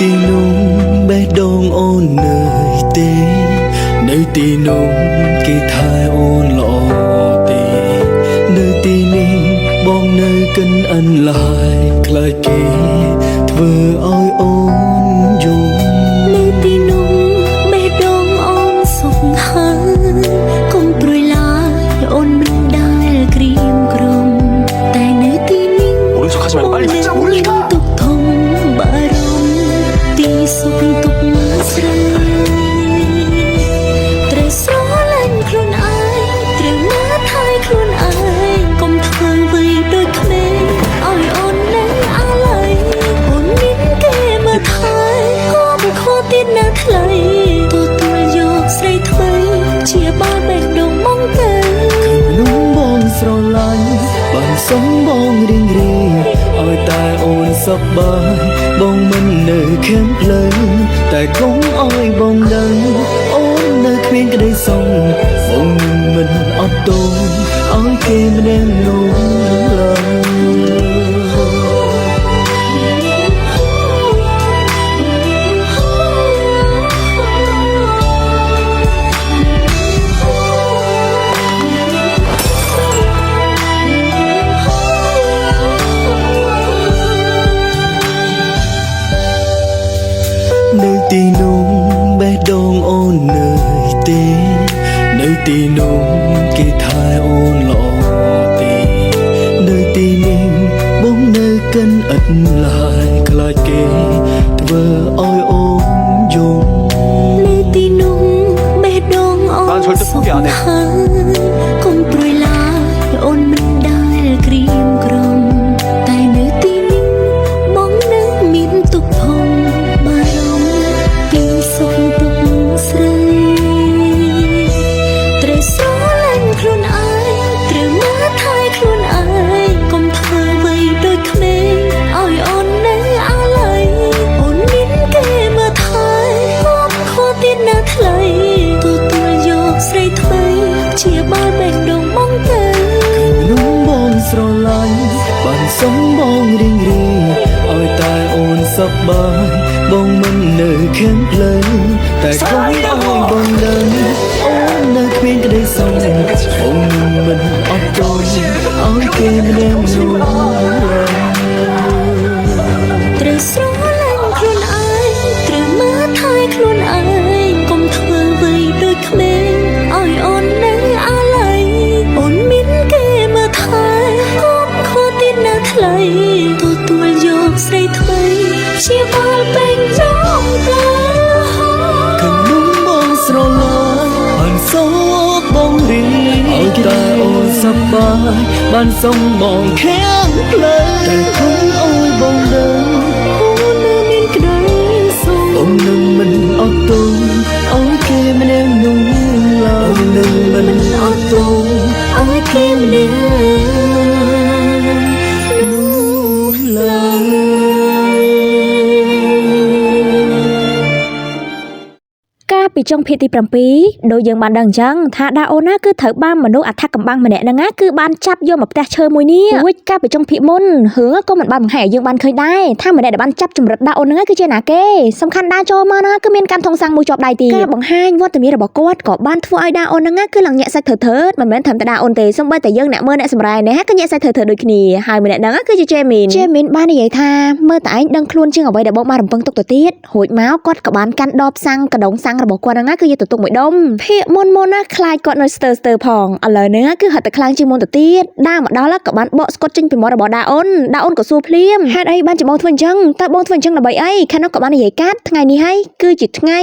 ទីនោះបេះដូងអូននៅទេនៅទីនោះគេថែអូនល្អទេនៅទីនេះបងនៅកិនអិនឡាយខ្លាចគេធ្វើឲ្យអូនយំនៅទីនោះបេះដូងអូនសុខហើយកុំព្រួយឡើយអូនមិនដែលក្រៀមក្រំតែនៅទីនេះ 오른쪽 하지 말고 빨리 진짜 올리가 ទុកធំបារម្ភទីសុខទុកស្រីត្រូវស្រឡាញ់ខ្លួនឯងត្រូវមើលថែខ្លួនឯងកុំធ្វើអ្វីដូចក្មេងឲ្យអូននឹងអាឡ័យអូនមានគេមើលថែក៏មិនខកទៀតណាថ្លៃទទួលយកស្រីថ្មីជាបាល់បេះដូងមកទៅនោះបងស្រឡាញ់បានសុំបងរៀងរៀងឲ្យតែអូនសប្បាយបងមិននៅខាងផ្លូវតែកុំឲ្យបងដឹងអូននៅគ្មានក្តីសុខបងនឹងមិនអត់ទោសឲ្យគេម្នាក់នោះឡើនៅទីនោះបេះដូងអូននៅទេនៅទីនោះគេថែអូនល្អទេនៅទីនេះបងនៅកិនឥតឡាយខ្លាចគេធ្វើឲ្យអូនយំនៅទីនោះបេះដូងអូន 난 절대 포기 안 해. កុំព្រួយឡើយអូនមិនដែលក្រៀមក្រំតែនៅទីនេះបងនឹងមានទុកធំបារម្ភពីសុខទុក្ខស្រីត្រូវស្រឡាញ់ខ្លួនឯងត្រូវមើលថែខ្លួនឯងកុំធ្វើអ្វីដូចក្មេងឲ្យអូននឹងអាឡ័យអូនមានគេមើលថែក៏មិនខកទៀតណាថ្លៃទទួលយកស្រីថ្មីជាបាល់បេះដូងមកទៅ នោះបងស្រឡាញ់បានសុំបងរៀងរៀងឲ្យតែអូនសប្បាយបងមិននៅខាងផ្លូវតែកុំឲ្យបងដឹងអូននៅគ្មានក្តីសុខបងនឹងមិនអត់ទោសឲ្យគេម្នាក់នោះត្រូវស្រឡាញ់ខ្លួនឯងត្រូវមើលថែខ្លួនឯងកុំធ្វើអ្វីដូចក្មេងឲ្យអូននឹងអាឡ័យអូនមានគេមើលថែក៏មិនខកទៀតណាថ្លៃទទួលយកស្រីថ្មីជាបាល់បេះដូងទៅ ខាងនោះបងស្រឡាញ់បានសុំបងរៀងឲ្យតែអូនសប្បាយបានសុំបងខាងផ្លូវតែកុំឲ្យបងដឹងអូននៅមានក្តីសុខអូននឹងមិនអត់ទោសឲ្យគេម្នាក់នោះឡើយអូននឹងមិនអត់ទោសឲ្យគេម្នាក់នោះឡើយ កាលពីចុងភាគទី7ដោយយើងបានដឹងអញ្ចឹងថាដាអូនណាគឺត្រូវបានមនុស្សអធិកកំបាំងម្នាក់ហ្នឹងណាគឺបានចាប់យកមកផ្ទះឈើមួយនេះរួចកាលពីចុងភាគមុនរឿងក៏មិនបានបង្ហាញឲ្យយើងបានឃើញដែរថាម្នាក់ដែលបានចាប់ចម្រិតដាអូនហ្នឹងគឺជាណាគេសំខាន់ដាចូលមកណាគឺមានកាន់ធុងសាំងមួយជាប់ដៃទៀតការបង្ហាញវត្តមានរបស់គាត់ក៏បានធ្វើឲ្យដាអូនហ្នឹងគឺឡើងញាក់សាច់ធើធើមិនមែនត្រឹមតែដាអូនទេសូម្បីតែយើងអ្នកមើលអ្នកសម្រែងនេះក៏ញាក់សាច់ធើធើដូចគ្នាហើយម្នាក់ហ្នឹងគឺជាជេមីនបាននិយាយថាមើលតែឯងដឹងខ្លួនជាងអ្វីដែលបងបានរំពឹងទុកទៅទៀតរួចមកគាត់ក៏បានកាន់ដបសាំងកដងសាំងរបស់គាត់ហ្នឹងគឺយកទៅទុកមួយដុំភាកមុនណាខ្លាចគាត់នៅស្ទើរផងឥឡូវហ្នឹងគឺហត់តែខ្លាំងជាងមុនទៅទៀតដាមកដល់ក៏បានបកស្កុតចេញពីមាត់របស់ដាអូនក៏សួរភ្លាមហេតុអីបានជាបងធ្វើអញ្ចឹងតើបងធ្វើអញ្ចឹងដើម្បីអីខាងនោះក៏បាននិយាយកាត់ថ្ងៃនេះហើយគឺជាថ្ងៃ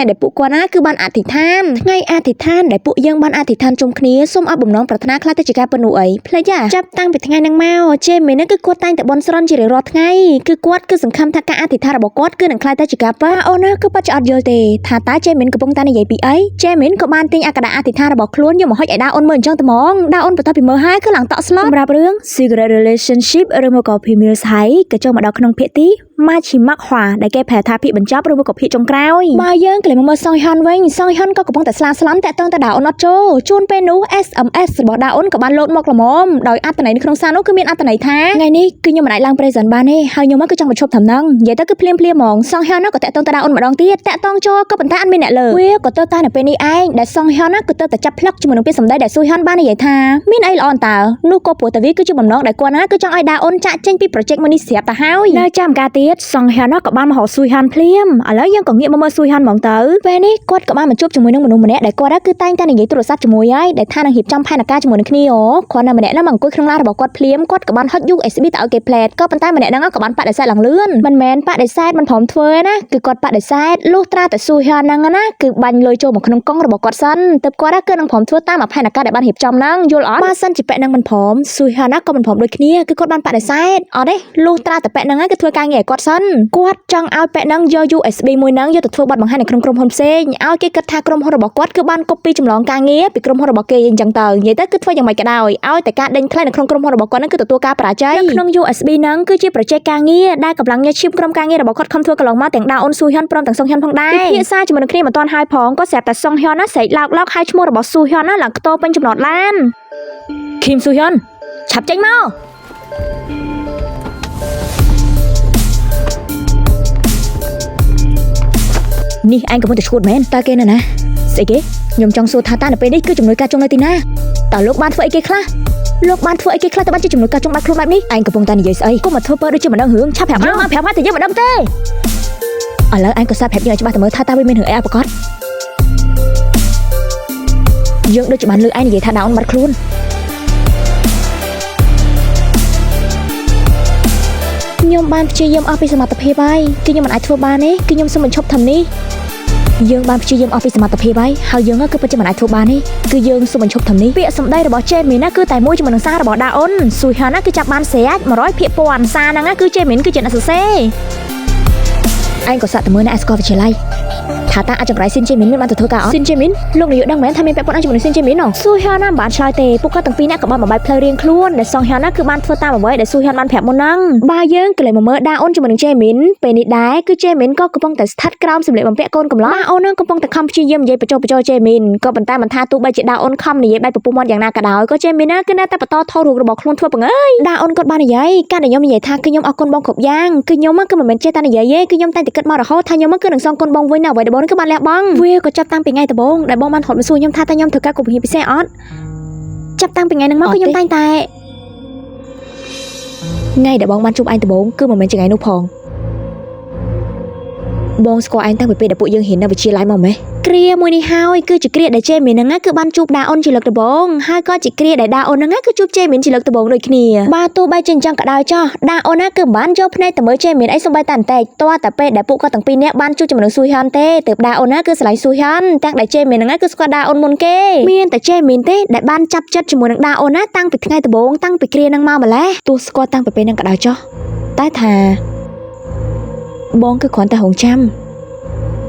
ដែលពួកគាត់ណាគឺបានអធិដ្ឋានថ្ងៃអធិដ្ឋានដែលពួកយើងបានអធិដ្ឋានជុំគ្នាសូមឲ្យបំណងប្រាថ្នាខ្លះទៅជាការពិតនោះអីភ្លេចចាប់តាំងពីថ្ងៃហ្នឹងមកជេមីនេះគឺគាត់តែងតែបន់ស្រន់ជារៀងរាល់ថ្ងៃគឺគាត់គឺសង្ឃឹមថាការអធិដ្ឋានរបស់គាត់គឺនឹងខ្លាយទៅជាការពិតអូនណាគឺប៉ាត់ចអត់យល់ទេថាតើជេ มินកំពុងតែនិយាយពីអីចេមីនក៏បានទិញអក្សរអធិដ្ឋានរបស់ខ្លួនយកមកហុចឲ្យដាអូនមើលអញ្ចឹងត្មងដាអូនបន្ទាប់ពីមើលហើយគឺឡើងតក់ស្លុតសម្រាប់រឿង Secret Relationship ឬមកក៏ Female High ក៏ចូលមកដល់ក្នុងភាគទី Machimak Hwa ដែលគេប្រែថាភាគបញ្ចប់ឬមកក៏ភាគចុងក្រោយបើយើងក្លែងមើលសងហ៊ុនវិញសងហ៊ុនក៏កំពុងតែស្លាស្លន់តាក់ទងទៅដាអូនអត់ចូលជួនពេលនោះ SMS របស់ដាអូនក៏បានលោតមកល្មមដោយអត្ថន័យនៅក្នុងសារនោះគឺមានអត្ថន័យថាថ្ងៃនេះគឺខ្ញុំមិនអាចឡើង present បានទេហើយខ្ញុំមកគឺចង់បញ្ឈប់ត្រឹមហ្នឹងនិយាយទៅគឺភ្លាមហ្មងសងហ៊ុនក៏តាក់ទងទៅដាអូនម្ដងទៀតតាក់ទងចូលក៏ប៉ុន្តែអត់មានអ្នកលើវាក៏ទៅតែនៅពេលនេះឯងដែលសងហ៊ុនក៏ទៅតែចាប់ផ្លឹកជាមួយនឹងពាក្យសម្ដីដែលស៊ុយហ៊ុនបាននិយាយថាមានអីល្អអន្តើនោះក៏ព្រោះតែវាគឺជាបំណងដែលគាត់ណាគឺចង់ឲ្យដាអូនចាក់ចេញពី project មួយនេះស្រាប់ទៅហើយនៅចាំការទៀតសងហ៊ុនក៏បានមកហៅស៊ុយហ៊ុនភ្លាមឥឡូវយើងក៏ងាកមកមើលស៊ុយហ៊ុនហ្មងទៅពេលនេះគាត់ក៏បានមកជួបជាមួយនឹងមនុស្សម្នាក់ដែលគាត់គឺតែងតែនិយាយទូរស័ព្ទជាមួយហើយដែលថានឹងរៀបចំផែនការជាមួយនឹងគ្នាគាត់នៅម្នាក់ហ្នឹងមកអង្គុយក្នុងឡានរបស់គាត់ភ្លាមគាត់ក៏បានហុច USB ទៅឲ្យគេផ្លែតក៏ប៉ុន្តែម្នាក់ហ្នឹងក៏បានបដិសេធឡើងលឿនមិនមែនបដិសេធមិនព្រមធ្វើណាគឺគាត់បដិសេធលុះត្រាតែស៊ុយហ៊ុនហ្នឹងណាគឺបាញ់លុយចូលមកក្នុងកង់របស់គាត់សិនទើបគាត់គឺនឹងព្រមធ្វើតាមផែនការដែលបានរៀបចំហ្នឹងយល់អត់បើសិនជាប៉ែហ្នឹងមិនព្រមស៊ុយហ៊ុនណាក៏មិនព្រមដូចគ្នាគឺគាត់បានបដិសេធអត់ទេលុះត្រាតែប៉ែហ្នឹងគឺធ្វើការងារឲ្យគាត់សិនគាត់ចង់ឲ្យប៉ែហ្នឹងយក USB មួយហ្នឹងយកទៅធ្វើបទបង្ហាញនៅក្នុងក្រុមហ៊ុនផ្សេងឲ្យគេគិតថាក្រុមហ៊ុនរបស់គាត់គឺបានកុបពីចម្លងការងារពីក្រុមហ៊ុនរបស់គេអញ្ចឹងទៅនិយាយទៅគឺធ្វើយ៉ាងម៉េចក៏ដោយឲ្យតែការដេញថ្លៃនៅក្នុងក្រុមហ៊ុនរបស់គាត់ហ្នឹងគឺទទួលការបរាជ័យនៅក្នុង USB ហ្នឹងគឺជា project ការងារដែលកម្លាំងញើសឈាមក្រុមការងាររបស់គាត់ខំធ្វើកន្លងមកទាំងដាអូនស៊ូហ៊ុនព្រមទាំងសុងហ៊ុនផងដែរពិភាក្សាជាមួយនឹងគ្នាមិនទាន់ហើយផងក៏ស្រាប់តែសុងហ៊ុនណាស្រែកឡោកហៅឈ្មោះរបស់ស៊ូហ៊ុនណាឡើងខ្ទោពេញចំណតឡានឃីមស៊ូហ៊ុនឆាប់ចេញមកនេះអញកំពុងតែឈួតមែនតើគេនៅណាស្អីគេខ្ញុំចង់សួរថាតើនៅពេលនេះគឺជំនួយការចុងនៅទីណាតើលោកបានធ្វើអីគេខ្លះលោកបានធ្វើអីគេខ្លះទៅបានជាជំនួយការចុងបាត់ខ្លួនបែបនេះអញកំពុងតែនិយាយស្អីកុំមកធ្វើពើដូចជាមិនដឹងរឿងឆាប់ប្រាប់យើងមកប្រាប់មកតែយើងមិនដឹងទេឥឡូវអញក៏សាប់ប្រាប់យើងឲ្យច្បាស់ទៅមើលថាតើវាមានរឿងអីអប្រកបយើងដូចជាបានលើឯងនិយាយថាដាអូនបាត់ខ្លួនខ្ញុំបានព្យាយាមអស់ពីសមត្ថភាពហើយគឺខ្ញុំមិនអាចធ្វើបានទេគឺខ្ញុំសូមបញ្ឈប់ធ្វើនេះយើងបានព្យាយាមអស់ពីសមត្ថភាពហើយយើងគឺពិតជាមិនអាចធ្វើបានទេគឺយើងសូមបញ្ឈប់ធ្វើនេះពាក្យសម្ដីរបស់ចេមីនណាគឺតែមួយជាមួយនឹងសាររបស់ដាអូនស៊ុយហ៊ុនណាគឺចាប់បានស្រេច 100% សារហ្នឹងគឺចេមីនគឺជាអ្នកសរសេរឯងក៏សាក់ទៅមើលនៅអស្ចារ្យវិទ្យាល័យថាតើអាចចង្រៃស៊ីនចេមីនមានបានទៅធ្វើការអត់ស៊ីនចេមីនលោកនាយកដឹងមែនថាមានពាក់ព័ន្ធអីជាមួយនឹងស៊ីនចេមីនហ៎ស៊ុយហ៊ុនណាមិនបានឆ្លើយទេពួកគាត់ទាំងពីរនាក់ក៏បានបំបែកផ្លូវរៀងខ្លួនដែលសុងហ៊ុនណាគឺបានធ្វើតាមអ្វីដែលស៊ុយហ៊ុនបានប្រាប់មុនហ្នឹងបើយើងក៏លេចមកមើលដាអូនជាមួយនឹងចេមីនពេលនេះដែរគឺចេមីនក៏កំពុងតែស្ថិតក្រោមសម្លៀកបំពាក់កូនកំឡោះដាអូននឹងកំពុងតែខំព្យាយាមនិយាយបញ្ចុះបញ្ចោចេមីនក៏ប៉ុន្តែមិនថាទោះបីជាដាអូនខំនិយាយបែបពពុះមាត់យ៉ាងណាក៏ដោយក៏ចេមីនណាគឺនៅតែបន្តថតរូបរបស់ខ្លួនធ្វើបង្អើយដាអូនគាត់បាននិយាយការដែលខ្ញុំនិយាយថាគឺខ្ញុំអរគុណបងគ្រប់យ៉ាងគឺខ្ញុំគឺមិនមែនចេះតែនិយាយទេគឺខ្ញុំតែគិតមករហូតថាខ្ញុំគឺនឹងសងគុណបងវិញណាអ្វីដែលបងគឺបានលះបង់វាក៏ចាប់តាំងពីថ្ងៃដំបូងដែលបងបានថតមកសួរខ្ញុំថាតើខ្ញុំធ្វើការគប់វិញ្ញាពិសេសអត់ចាប់តាំងពីថ្ងៃហ្នឹងមកគឺខ្ញុំតែងតែថ្ងៃដែលបងបានជួបឯងដំបូងគឺមិនមែនជាថ្ងៃនោះផងបងស្គាល់ឯងតាំងពីពេលដែលពួកយើងហ៊ាននៅវិទ្យាល័យមកម៉េះគ្រាមួយនេះហើយគឺជាគ្រាដែលចេមីនហ្នឹងគឺបានជួបដាអូនជាលើកដំបូងហើយក៏ជាគ្រាដែលដាអូនហ្នឹងគឺជួបចេមីនជាលើកដំបូងដូចគ្នាបើទោះបីជាអញ្ចឹងក៏ដោយចោះដាអូនណាគឺមិនបានយកភ្នែកទៅមើលចេមីនអីសូម្បីតែបន្តិចទាល់តែពេលដែលពួកគាត់ទាំងពីរនាក់បានជួបជាមួយនឹងស៊ុយហ៊ុនទេទើបដាអូនណាគឺស្រឡាញ់ស៊ុយហ៊ុនទាំងដែលចេមីនហ្នឹងគឺស្គាល់ដាអូនមុនគេមានតែចេមីនទេដែលបានចាប់ចិត្តជាមួយនឹងដាអូនណាតាំងពីថ្ងៃដំបូងតាំងពីគ្រាហ្នឹងមកម្ល៉េះទោះស្គាល់តាំងពីពេលហ្នឹងក៏ដោយចោះតែថាបងគឺគ្រាន់តែ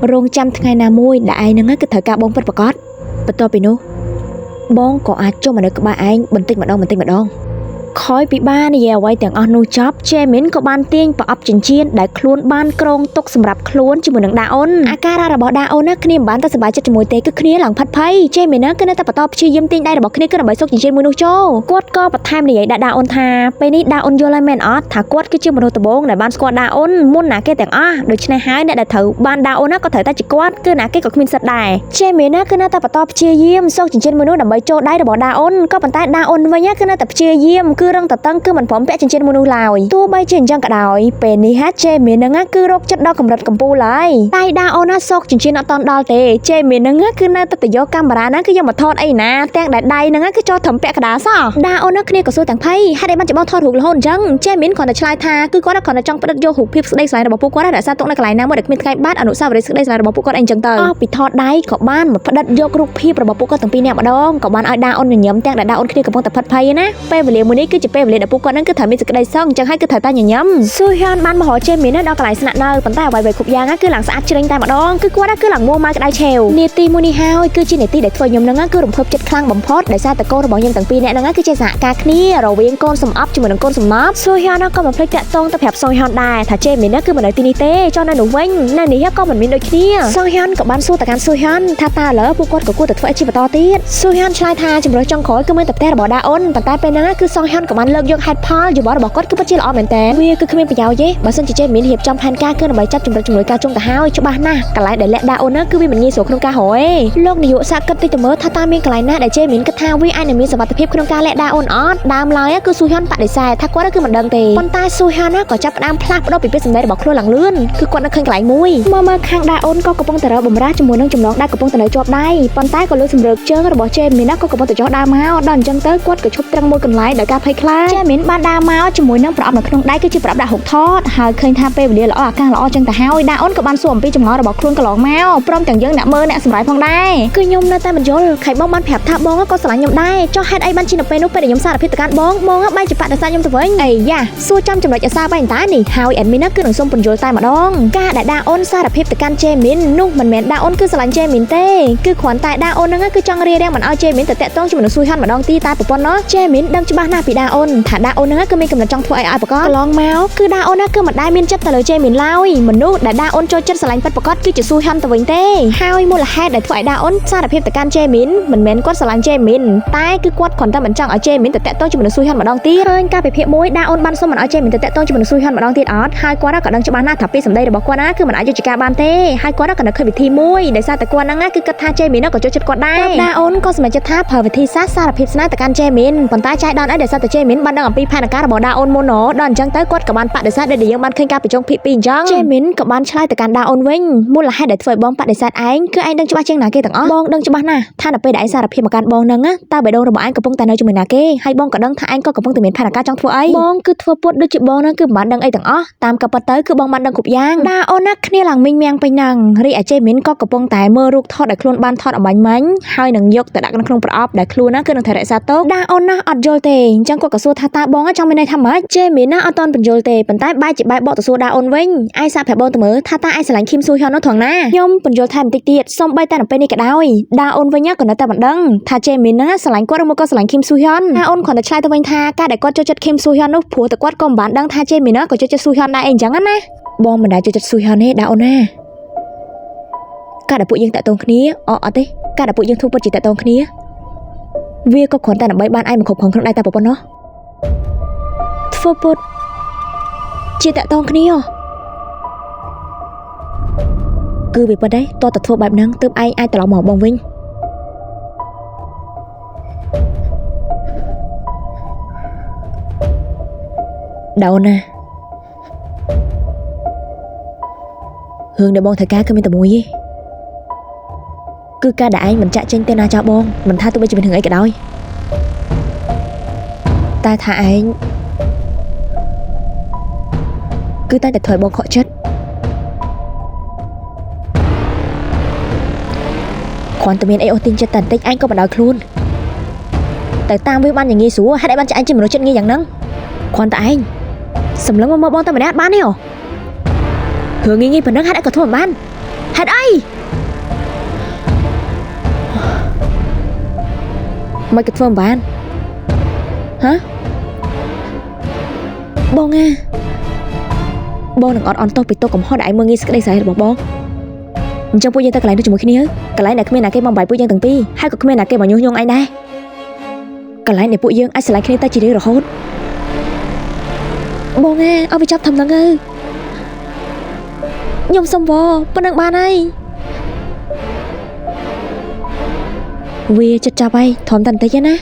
រងចាំថ្ងៃណាមួយដែលឯងហ្នឹងគឺត្រូវការបងពិតប្រាកដបន្ទាប់ពីនោះបងក៏អាចចុះមកនៅក្បែរឯងបន្តិចម្ដងខ້ອຍពីបាននិយាយអ្វីទាំងអស់នោះចប់ចេមីនក៏បានទាញប្រអប់ចិញ្ចៀនដែលខ្លួនបានក្រងទុកសម្រាប់ខ្លួនជាមួយនឹងដាអូនអាការៈរបស់ដាអូនណាគ្នាមិនបានទៅសប្បាយចិត្តជាមួយទេគឺគ្នាឡើងផាត់ភ័យចេមីនណាគឺនៅតែបន្តព្យាយាមទាញដៃរបស់គ្នាគឺដើម្បីសុកចិញ្ចៀនមួយនោះចូលគាត់ក៏បន្ថែមនិយាយដាក់ដាអូនថាពេលនេះដាអូនយល់ហើយមែនអត់ថាគាត់គឺជាមនុស្សដំបូងដែលបានស្គាល់ដាអូនមុនណាគេទាំងអស់ដូច្នេះហើយអ្នកដែលត្រូវបានដាអូនណាក៏ត្រូវតែជាគាត់គឺណាគេក៏គ្មានសិទ្ធិដែរចេមីនណាគឺនៅតែបន្តព្យាយាមសុកចិញ្ចៀនមួយនោះដើម្បីចូលដៃរបស់ដាអូនក៏ប៉ុន្តែដាអូនវិញគឺនៅតែព្យាយាមគឺរឹងតតឹងគឺមិនព្រមពាក់ចិញ្ចៀនមួយនោះឡើយទោះបីជាអញ្ចឹងក៏ដោយពេលនេះហាចេមីនហ្នឹងគឺរកចិត្តដល់កម្រិតកំពូលហើយតែដាអូនណាសោកចិញ្ចៀនអត់តន់ដល់ទេចេមីនហ្នឹងគឺនៅតែទៅយកកាមេរ៉ាហ្នឹងគឺយកមកថតអីណាទាំងដែលដៃហ្នឹងគឺចូលត្រឹមពាក់កណ្ដាលសោះដាអូនណាគ្នាក៏សួរទាំងភ័យហេតុអីបានជាបងថតរូបរហូតអញ្ចឹងចេមីនគ្រាន់តែឆ្លើយថាគឺគាត់គ្រាន់តែចង់ផ្ដិតយករូបភាពស្ដីស្រឡាញ់របស់ពួកគាត់រក្សាទុកនៅកន្លែងណាមួយដែលគ្មានថ្ងៃបាត់អនុស្សាវរីយ៍ស្ដីស្រឡាញ់របស់ពួកគាត់អីអញ្ចឹងទៅអស់ពីថតដៃក៏បានមកផ្ដិតយករូបភាពរបស់ពួកគាត់ទាំងពីរនាក់ម្ដងក៏បានឲ្យដាអូនញញឹមទាំងដែលដាអូនគ្នាកំពុងតែផិតភ័យណាពេលវេលាមួយនេះ គឺជាពេលវេលាដែលពួកគាត់នឹងគឺត្រូវមានសេចក្តីសោកអញ្ចឹងហើយគឺត្រូវតែញញឹមស៊ូហ៊ុនបានមករកជេមីនដល់កន្លែងស្នាក់នៅប៉ុន្តែអ្វីៗគ្រប់យ៉ាងគឺឡើងស្អាតជ្រេងតែម្ដងគឺគាត់គឺឡើងមួម៉ៅក្តៅឆេវនាទីមួយនេះហើយគឺជានាទីដែលធ្វើខ្ញុំនឹងគឺរំភើបចិត្តខ្លាំងបំផុតដោយសារតែកូនរបស់ខ្ញុំទាំងពីរនាក់នឹងគឺជាសហការគ្នារវាងកូនសំអប់ជាមួយនឹងកូនសំណប់ស៊ូហ៊ុនក៏មិនភ្លេចតាក់ទងទៅប្រាប់ស៊ូហ៊ុនដែរថាជេមីនគឺមិននៅទីនេះទេចុះនៅនោះវិញនៅនេះក៏មិនមានដូចគ្នាស៊ូហ៊ុនក៏បានសួរទៅកាន់ស៊ូហ៊ុនថាតើឥឡូវពួកគាត់ក៏គួរតែធ្វើអីជាបន្តទៀតស៊ូហ៊ុនឆ្លើយថាជំរឿចុងក្រោយគឺមានតែផ្ទះរបស់ដាអ៊ុនប៉ុន្តែពេលហ្នឹងគឺស៊ូហ៊ុនក៏បានលើកយកហេតុផលយោបល់របស់គាត់គឺពិតជាល្អមែនតើវាគឺគ្មានប្រយោជន៍ទេបើសិនជាជេមីនរៀបចំផែនការគឺដើម្បីចាប់ជំរឿជំនួយការជុំទៅហើយច្បាស់ណាស់កន្លែងដែលលាក់ដាអ៊ុនគឺវាមិនងាយស្រួលក្នុងការរកទេលោកនាយកសាកគិតតិចទៅមើលថាតើមានកន្លែងណាដែលជេមីនគិតថាវាអាចនឹងមានសុវត្ថិភាពក្នុងការលាក់ដាអ៊ុនអត់ដើមឡើយគឺស៊ូហ៊ុនបដិសេធថាគាត់គឺមិនដឹងទេប៉ុន្តែស៊ូហ៊ុនក៏ចាប់ផ្ដើមផ្លាស់ប្ដូរពីពាក្យសម្ដីរបស់ខ្លួនឡើងលឿនគឺគាត់នៅឃើញកន្លែងមួយមើលខាងដាអ៊ុនក៏កំពុងតែរើបំរាស់ជាមួយនឹងចំណងដែលកំពុងតែនៅជាប់ដៃប៉ុន្តែក៏លើសម្រើកជើងរបស់ជេមីនក៏កំពុងតែចុះដើរមកដល់អញ្ចឹងទៅគាត់ក៏ឈប់ត្រឹងមួយកន្លែងដោយការភ័យខ្លាចជេមីនបានដើរមកជាមួយនឹងប្រអប់នៅក្នុងដៃគឺជាប្រអប់ដាក់ហុកថតហើយឃើញថាពេលវេលាល្អអាកាសល្អចឹងទៅហើយដាអ៊ុនក៏បានសួរអំពីចម្ងល់របស់ខ្លួនកន្លងមកព្រមទាំងយើងអ្នកមើលអ្នកសម្រាយផងដែរគឺខ្ញុំនៅតែមិនយល់ខៃបងបានប្រាប់ថាបងក៏ស្រឡាញ់ខ្ញុំដែរចុះហេតុអីបានជានៅពេលនោះពេលដែលខ្ញុំសារភាពទៅកាន់បងបែរជាបដិសេធខ្ញុំទៅវិញអីយ៉ាសួរចំចំណុចអាសាបែរតានេះហើយអេដមីនគឺនឹងសុំពន្យល់តែម្ដងការដែលដាអ៊ុនសារភាពទៅកាន់ជេមីននោះមិនមែនដាអ៊ុនគឺស្រឡាញ់ជេមីនទេគឺគ្រាន់តែដាអ៊ុនហ្នឹងគឺចង់រារាំងមិនឲ្យជេមីនទៅតាក់ទងជាមួយនឹងស៊ូហ៊ុនម្ដងទីតែប្រពន្ធនោះជេមីនដឹងច្បាស់ណាស់ពីដាអ៊ុនថាដាអ៊ុនហ្នឹងគឺមានកំណត់ចង់ធ្វើអីឲ្យប្រកបកន្លងមកគឺដាអ៊ុនគឺមិនដែលមានចិត្តទៅលើជេមីនឡើយមនុស្សដែលដាអ៊ុនចូលចិត្តស្រឡាញ់ពិតប្រាកដគឺជាស៊ូហ៊ុនទៅវិញទេហើយមូលហេតុដែលធ្វើឲ្យដាអ៊ុនសារភាពទៅកាន់ជេមីនមិនមែនគាត់ស្រឡាញ់ជេមីនតែគឺគាត់គ្រាន់តែមិនចង់ឲ្យជេមីនទៅតាក់ទងជាមួយនឹងស៊ូហ៊ុនម្ដងទៀតឃើញការពិភាក្សាមួយដាអ៊ុនបានសុំមិនឲ្យជេមីនទៅតាក់ទងជាមួយនឹងស៊ូហ៊ុនម្ដងទៀតអត់ហើយគាត់ក៏ដឹងច្បាស់ណាស់ថាពីសម្ដីរបស់គាត់គឺមិនអាចយកជាការបានទេហើយគាត់ក៏នៅឃើញវិធីមួយដោយសារតែគាត់ហ្នឹងគឺគិតថាជេមីនក៏ចូលចិត្តគាត់ដែរដាអ៊ុនក៏សម្រេចចិត្តថាប្រើវិធីសាស្ត្រសារភាពស្នេហ៍ទៅកាន់ជេមីនប៉ុន្តែចៃដន្យអីដោយសារតែជេមីនបានដឹងអំពីផែនការរបស់ដាអ៊ុនមុនណោដល់អញ្ចឹងទៅគាត់ក៏បានបដិសេធដែលយើងបានឃើញការប្រជុំភាគ2អញ្ចឹងជេមីនក៏បានឆ្លើយទៅកាន់ដាអ៊ុនវិញមូលហេតុដែលធ្វើឲ្យបងបដិសេធឯងគឺឯងដឹងច្បាស់ជាងណាគេទាំងអស់បងដឹងច្បាស់ណាស់ថានៅពេលដែលឯងសារភាពមកកាន់បងហ្នឹងតើបេះដូងរបស់ឯងកំពុងតែនៅជាមួយណាគេហើយបងក៏ដឹងថាឯងក៏កំពុងតែមានផែនការចង់ធ្វើអីបងគឺធ្វើពុតដូចជាបងហ្នឹងគឺមិនបានដឹងអីទាំងអស់តាមក៏ប៉ុន្តែគឺបងបានដឹងគ្រប់យ៉ាងដាអ៊ុនគ្នាឡើងមីងមាំងពេញហ្នឹងរីឯជេមីនក៏កំពុងតែមើលរូបថតដែលខ្លួនបានថតអំបញ្ញមិញហើយនឹងយកទៅដាក់ក្នុងប្រអប់ដែលខ្លួនគឺនឹងថែរក្សាទុកដាអ៊ុនអត់យល់ទេអញ្ចឹងគាត់ក៏សួរថាតើបងចង់មានន័យថាម៉េចជេមីនអត់ទាន់បញ្យល់ទេប៉ុន្តែបែរជាបែរបកទៅសួរដាអ៊ុនវិញឯងសាកប្រាប់បងទៅមើលថាតើឯងស្រឡាញ់ឃីមស៊ូហ៊ុននោះត្រង់ណាខ្ញុំបញ្យល់ថែមបន្តិចទៀតសូម្បីតែនៅពេលនេះក៏ដោយដាអ៊ុនវិញក៏នៅតែមិនដឹងថាជេមីនស្រឡាញ់គាត់ឬមកក៏ស្រឡាញ់ឃីមស៊ូហ៊ុនដាអ៊ុនគ្រាន់តែឆ្លើយទៅវិញថាការដែលគាត់ចូលចិត្តឃីមស៊ូហ៊ុននោះព្រោះតែគាត់ក៏មិនបានដឹងថាជេមីនក៏ចូលចិត្តស៊ូហ៊ុនដែរអីអញ្ចឹងណាបងមិនដែលចូលចិត្តស៊ូហ៊ុនទេដាអ៊ុនណាការដែលពួកយើងតាក់ទងគ្នាអត់ទេការដែលពួកយើងធ្វើពិតជាតាក់ទងគ្នាវាក៏គ្រាន់តែដើម្បីបានឯងមកគ្រប់គ្រងក្នុងដៃតែប៉ុណ្ណោះធ្វើពុតជាតាក់ទងគ្នាគឺវាពិតដែរតើតើធ្វើបែបហ្នឹងទើបឯងអាចត្រឡប់មកបងវិញដោណារឿងដែលបងធ្វើការគឺមានតែមួយទេគឺការដែលឯងមិនចាក់ចេញទៅណាចោលបងមិនថាទោះបីជាមានរឿងអីក៏ដោយតែថាឯងគឺតែធ្វើឲ្យបងខកចិត្តគ្រាន់តែមានអីអូសទាញចិត្តតែបន្តិចឯងក៏បណ្ដោយខ្លួនតែតាមវាបានយ៉ាងងាយស្រួលហេតុអីបានចាឯងជាមនុស្សចិត្តងាយយ៉ាងហ្នឹងគ្រាន់តែឯងសម្លឹងមកបងតែម្នាក់បានទេរឿងងាយៗប៉ុណ្ណឹងហេតុអីក៏ធ្វើមិនបានហេតុអីមិនក៏ធ្វើមិនបានហ៎បងបងនឹងអត់អន់ទោសពីទោសកំហុសដែលឯងមើលងាយសេចក្តីស្រែរបស់បងអញ្ចឹងពួកយើងទៅកន្លែងនោះជាមួយគ្នាកន្លែងដែលគ្មានណាគេបំបាយពួកយើងទាំងពីរហើយក៏គ្មានណាគេមកញុះញង់ឯងដែរកន្លែងដែលពួកយើងអាចស្រឡាញ់គ្នាទៅជារៀងរហូតបងឲ្យវាចាប់ធ្វើហ្នឹងខ្ញុំសុំវប៉ុណ្្នឹងបានហើយវាចិត្តចាប់ហើយធំតែបន្តិចណា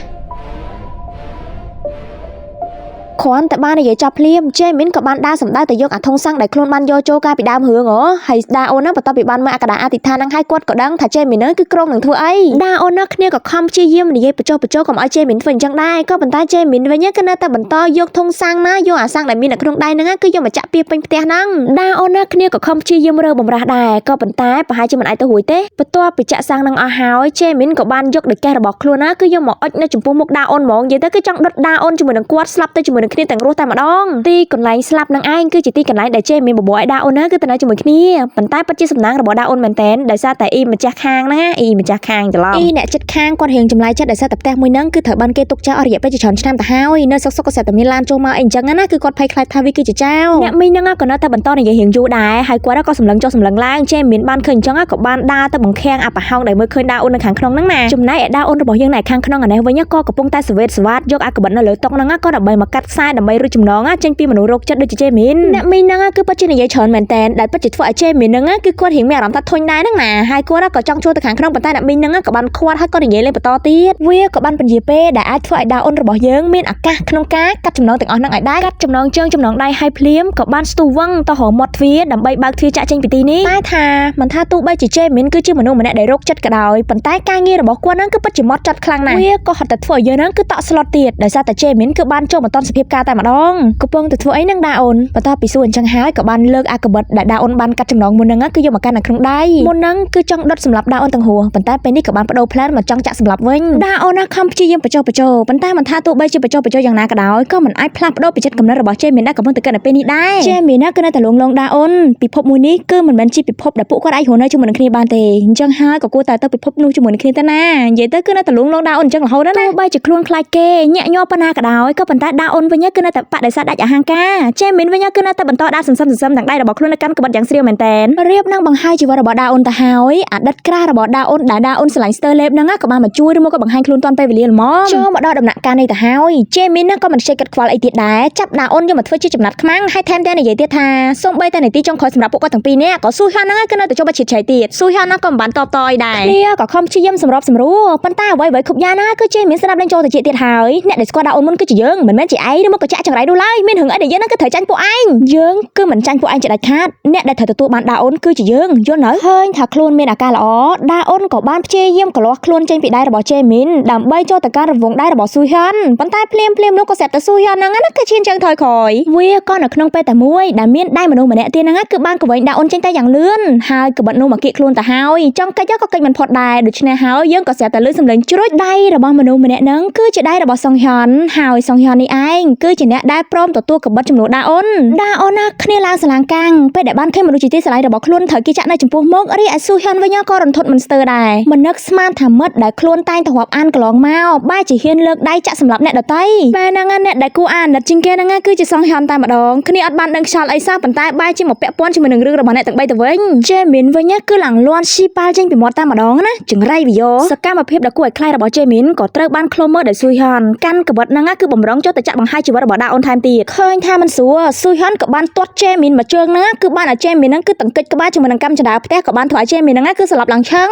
គ្រាន់តែបាននិយាយចាប់ភ្លាមចេមីនក៏បានដើរសម្ដៅទៅយកអាធុងសាំងដែលខ្លួនបានយកចូលកាលពីដើមរឿងហ៎ហើយដាអូនណាបន្ទាប់ពីបានមើលអាកដាអធិដ្ឋានហ្នឹងហើយគាត់ក៏ដឹងថាចេមីនហ្នឹងគឺក្រុងនឹងធ្វើអីដាអូនណាគ្នាក៏ខំព្យាយាមនិយាយបញ្ចុះបញ្ចោកុំឲ្យចេមីនធ្វើអញ្ចឹងដែរក៏ប៉ុន្តែចេមីនវិញគឺនៅតែបន្តយកធុងសាំងណាយកអាសាំងដែលមាននៅក្នុងដៃហ្នឹងគឺយកមកចាក់ពីពេញផ្ទះហ្នឹងដាអូនណាគ្នាក៏ខំព្យាយាមរើបំរាស់ដែរក៏ប៉ុន្តែប្រហែលជាមិនអាចទៅរួចទេបន្ទាប់ពីចាក់សាំងហ្នឹងអស់ហើយចេមីនក៏បានយកដូចកេះរបស់ខ្លួនណាគឺយកមកអុចនៅចំពោះមុខដាអូនហ្មងនិយាយទៅគឺចង់ដុតដាអូនជាមួយនឹងគាត់ស្លាប់ទៅជាមួយនឹងគ្នាទាំងរស់តែម្ដងទីកន្លែងស្លាប់នឹងឯងគឺជាទីកន្លែងដែលចេមីនបបួលឲ្យដាអូនណាគឺទៅនៅជាមួយគ្នាប៉ុន្តែពិតជាសំណាងរបស់ដាអូនមែនតែនដោយសារតែអ៊ីម្ចាស់ខាងណាអ៊ីម្ចាស់ខាងច្រឡំអ៊ីអ្នកចិត្តខាងគាត់រៀងចម្លែកចិត្តដោយសារតែផ្ទះមួយហ្នឹងគឺត្រូវបានគេទុកចោលអស់រយៈពេលច្រើនឆ្នាំទៅហើយនៅសុកក៏ស្ទើរតែមានឡានចូលមកអីអញ្ចឹងណាគឺគាត់ភ័យខ្លាចថាវាគឺជាចោលអ្នកមីងហ្នឹងក៏នៅតែបន្តនិយាយរៀងយូរដែរហើយគាត់ក៏សម្លឹងចុះសម្លឹងឡើងចេមីនបានឃើញអញ្ចឹងក៏បានដើរទៅបង្ខាំងអាប្រហោងដែលមើលឃើញដាអូននៅខាងក្នុងហ្នឹងណាចំណែកឯដាអូនរបស់យើងនៅខាងក្នុងអានេះវិញក៏កំពុងតែសវេតសវ៉ាតយកអាកបិតនៅលើតុហ្នឹងក៏ដើម្បីមកកាត់ខ្សែដើម្បីរួចចំណងចេញពីមនុស្សរោគចិត្តដូចជាចេមីនអ្នកមីងហ្នឹងគឺពិតជានិយាយច្រើនមែនតែនដែលពិតជាធ្វើឲ្យចេមីនហ្នឹងគឺគាត់រៀងមានអារម្មណ៍ថាធុញដែរហ្នឹងណាហើយគាត់ក៏ចង់ចូលទៅខាងក្នុងប៉ុន្តែអ្នកមីងហ្នឹងក៏បានខ្វាត់ហើយក៏និយាយលេងបន្តទៀតវាក៏បានពន្យាពេលដែលអាចធ្វើឲ្យដាអូនរបស់យើងមានឱកាសក្នុងការកាត់ចំណងទាំងអស់ហ្នឹងឲ្យដែរកាត់ចំណងជើងចំណងដៃហើយភ្លាមក៏បានស្ទុះវឹងទៅរកមាត់ទ្វារដើម្បីបើកទ្វារចាក់ចេញពីទីនេះតែថាមិនថាទោះបីជាចេមីនគឺជាមនុស្សម្នាក់ដែលរោគចិត្តក៏ដោយប៉ុន្តែការងាររបស់គាត់ហ្នឹងគឺពិតជាម៉ត់ចត់ខ្លាំងណាស់វាក៏ហត់តែធ្វើឲ្យយើងហ្នឹងគឺតក់ស្លុតទៀតដោយសារតែចេមីនគឺបានចូលមកតន់សភាពការតែម្ដងកំពុងតែធ្វើអីនឹងដាអូនបន្ទាប់ពីសួរអញ្ចឹងហើយក៏បានលើកអាកបិតដែលដាអូនបានកាត់ចំណងមុនហ្នឹងគឺយកមកកាន់នៅក្នុងដៃមុនហ្នឹងគឺចង់ដុតសម្លាប់ដាអូនទាំងហួរប៉ុន្តែពេលនេះក៏បានបដូរផ្លែនមកចង់ចាក់សម្លាប់វិញដាអូនណាខំព្យាយាមបញ្ចុះបញ្ចោប៉ុន្តែមិនថាទោះបីជាបញ្ចុះបញ្ចោយ៉ាងណាក៏ដោយក៏មិនអាចផ្លាស់ប្ដូរពីចិត្តកំណត់របស់ចេមីនណាកំពុងតែកើតនៅពេលនេះដែរចេមីនណាគឺនៅតែលងលងដាអូនពិភពមួយនេះគឺមិនមែនជាពិភពដែលពួកគាត់អាចរស់នៅជាមួយនឹងគ្នាបានទេអញ្ចឹងហើយក៏គួរតែទៅពិភពនោះជាមួយនឹងគ្នាទៅណានិយាយទៅគឺនៅតែលងលងដាអូនអញ្ចឹងរហូតណាទោះបីជាខ្លួនខ្លាចគេញាក់ញ័រប៉ុណ្ណាក៏ដោយក៏ប៉ុន្តែដាអូនវិញគឺនៅតែបដិសេធដាច់អហង្ការចេមីនវិញគឺនៅតែបន្តដើរសន្សំទាំងដៃរបស់ខ្លួននៅកាន់ក្បិតយ៉ាងស្រាវមែនតែនរៀបនឹងបង្ហាញជីវិតរបស់ដាអូនទៅហើយអតីតក្រាស់របស់ដាអូនដែលដាអូនឆ្លាញ់ស្ទើលេបហ្នឹងក៏បានមកជួយឬមកក៏បង្ហាញខ្លួនតាន់ពេលវេលាល្មមចូលមកដល់ដំណាក់កាលនេះទៅហើយចេមីនក៏មិនខ្ជិលគិតខ្វល់អីទៀតដែរចាប់ដាអូនយកមកធ្វើជាចំណាត់ខ្មាំងហើយថែមទាំងនិយាយទៀតថាសូម្បីតែនាទីចុងក្រោយសម្រាប់ពួកគាត់ទាំងពីរនាក់ក៏ស៊ូហ៊ានហ្នឹងគឺនៅតែចូលមកឈិតឆៃទៀតស៊ូហ៊ានណាក៏មិនបានតបតអីដែរគ្នាក៏ខំព្យាយាមសម្របសម្រួលប៉ុន្តែអ្វីៗគ្រប់យ៉ាងណាគឺចេមីនស្ដាប់លេងចូលទៅទៀតហើយអ្នកដែលស្គាល់ដាអូនមុនគឺជាយើងមិនមែនជាឯងឬមកក៏ចាក់ចង្រៃនោះឡើយមានរឿងអីដែលយើងនឹងគឺត្រូវចាញ់ពួកឯងយើងគឺមិនចាញ់ពួកឯងជាដាច់ខាតអ្នកដែលត្រូវទទួលបានដាអូនគឺជាយើងយល់នៅឃើញថាខ្លួនមានអាការល្អដាអូនក៏បានព្យាយាមកលាស់ខ្លួនចេញពីដៃរបស់ចេមីនដើម្បីចូលទៅកាន់រង្វង់ដៃរបស់ស៊ូហ៊ានប៉ុន្តែភ្លាមនោះក៏ស្រាប់តែស៊ូហ៊ានហ្នឹងណាគឺឈានជើងថយក្រោយវាក៏នៅក្នុងពេលតែមួយដែលមានដៃមនុស្សម្នាក់ទៀតហ្នឹងគឺបានកវែងដាអូនចេញទៅយ៉ាងលឿនហើយក្បិតនោះមកគៀកខ្លួនទៅហើយចង់កិច្ចក៏កិច្ចមិនផុតដែរដូច្នេះហើយយើងក៏ស្រាប់តែលឺសំឡេងជ្រួចដៃរបស់មនុស្សម្នាក់ហ្នឹងគឺជាដៃរបស់សុងហ៊ានហើយសុងហ៊ាននេះឯងគឺជាអ្នកដែលព្រមទទួលក្បិតចំនួនដាអូនណាគ្នាឡើងស្លាងកាំងពេលដែលបានឃើញមនុស្សជាទីស្រឡាញ់របស់ខ្លួនត្រូវគេចាក់នៅចំពោះមុខរីឯស៊ូហ៊ានវិញក៏រន្ធត់មិនស្ទើរដែរមិននឹកស្មានថាមិត្តដែលខ្លួនតែងតែរាប់អានកន្លងមកបែរជាហ៊ានលើកដៃចាក់សម្លាប់អ្នកដទៃពេលហ្នឹងអ្នកដែលគួរអាណិតជាងគេហ្នឹងគឺជាសុងហ៊ានតែម្ដងគ្នាអត់បានដឹងខ្យល់អីសោះប៉ុន្តែបែរជាមកពាក់ព័ន្ធជាមួយនឹងរឿងរបស់អ្នកទាំងបីទៅវិញចេមីនវិញគឺឡើងលាន់ស៊ីប៉ាល់ចេញពីមាត់តែម្ដងណាចង្រៃវាយោសកម្មភាពដ៏គួរឲ្យខ្លាចរបស់ចេមីនក៏ត្រូវបានឃ្លាំមើលដោយស៊ូហ៊ានកាន់ក្បិតហ្នឹងគឺបំរុងចូលទៅចាក់បង្ហាញជីវិតរបស់ដាអូនថែមទៀតឃើញថាមិនស្រួលស៊ូហ៊ានក៏បានទាត់ចេមីនមកជើងហ្នឹងគឺបានឲ្យចេមីនហ្នឹងគឺតង្កិចក្បាលជាមួយនឹងកម្មចដាផ្ទះក៏បានធ្វើឲ្យចេមីនហ្នឹងគឺស្លាប់ឡើងឆឹង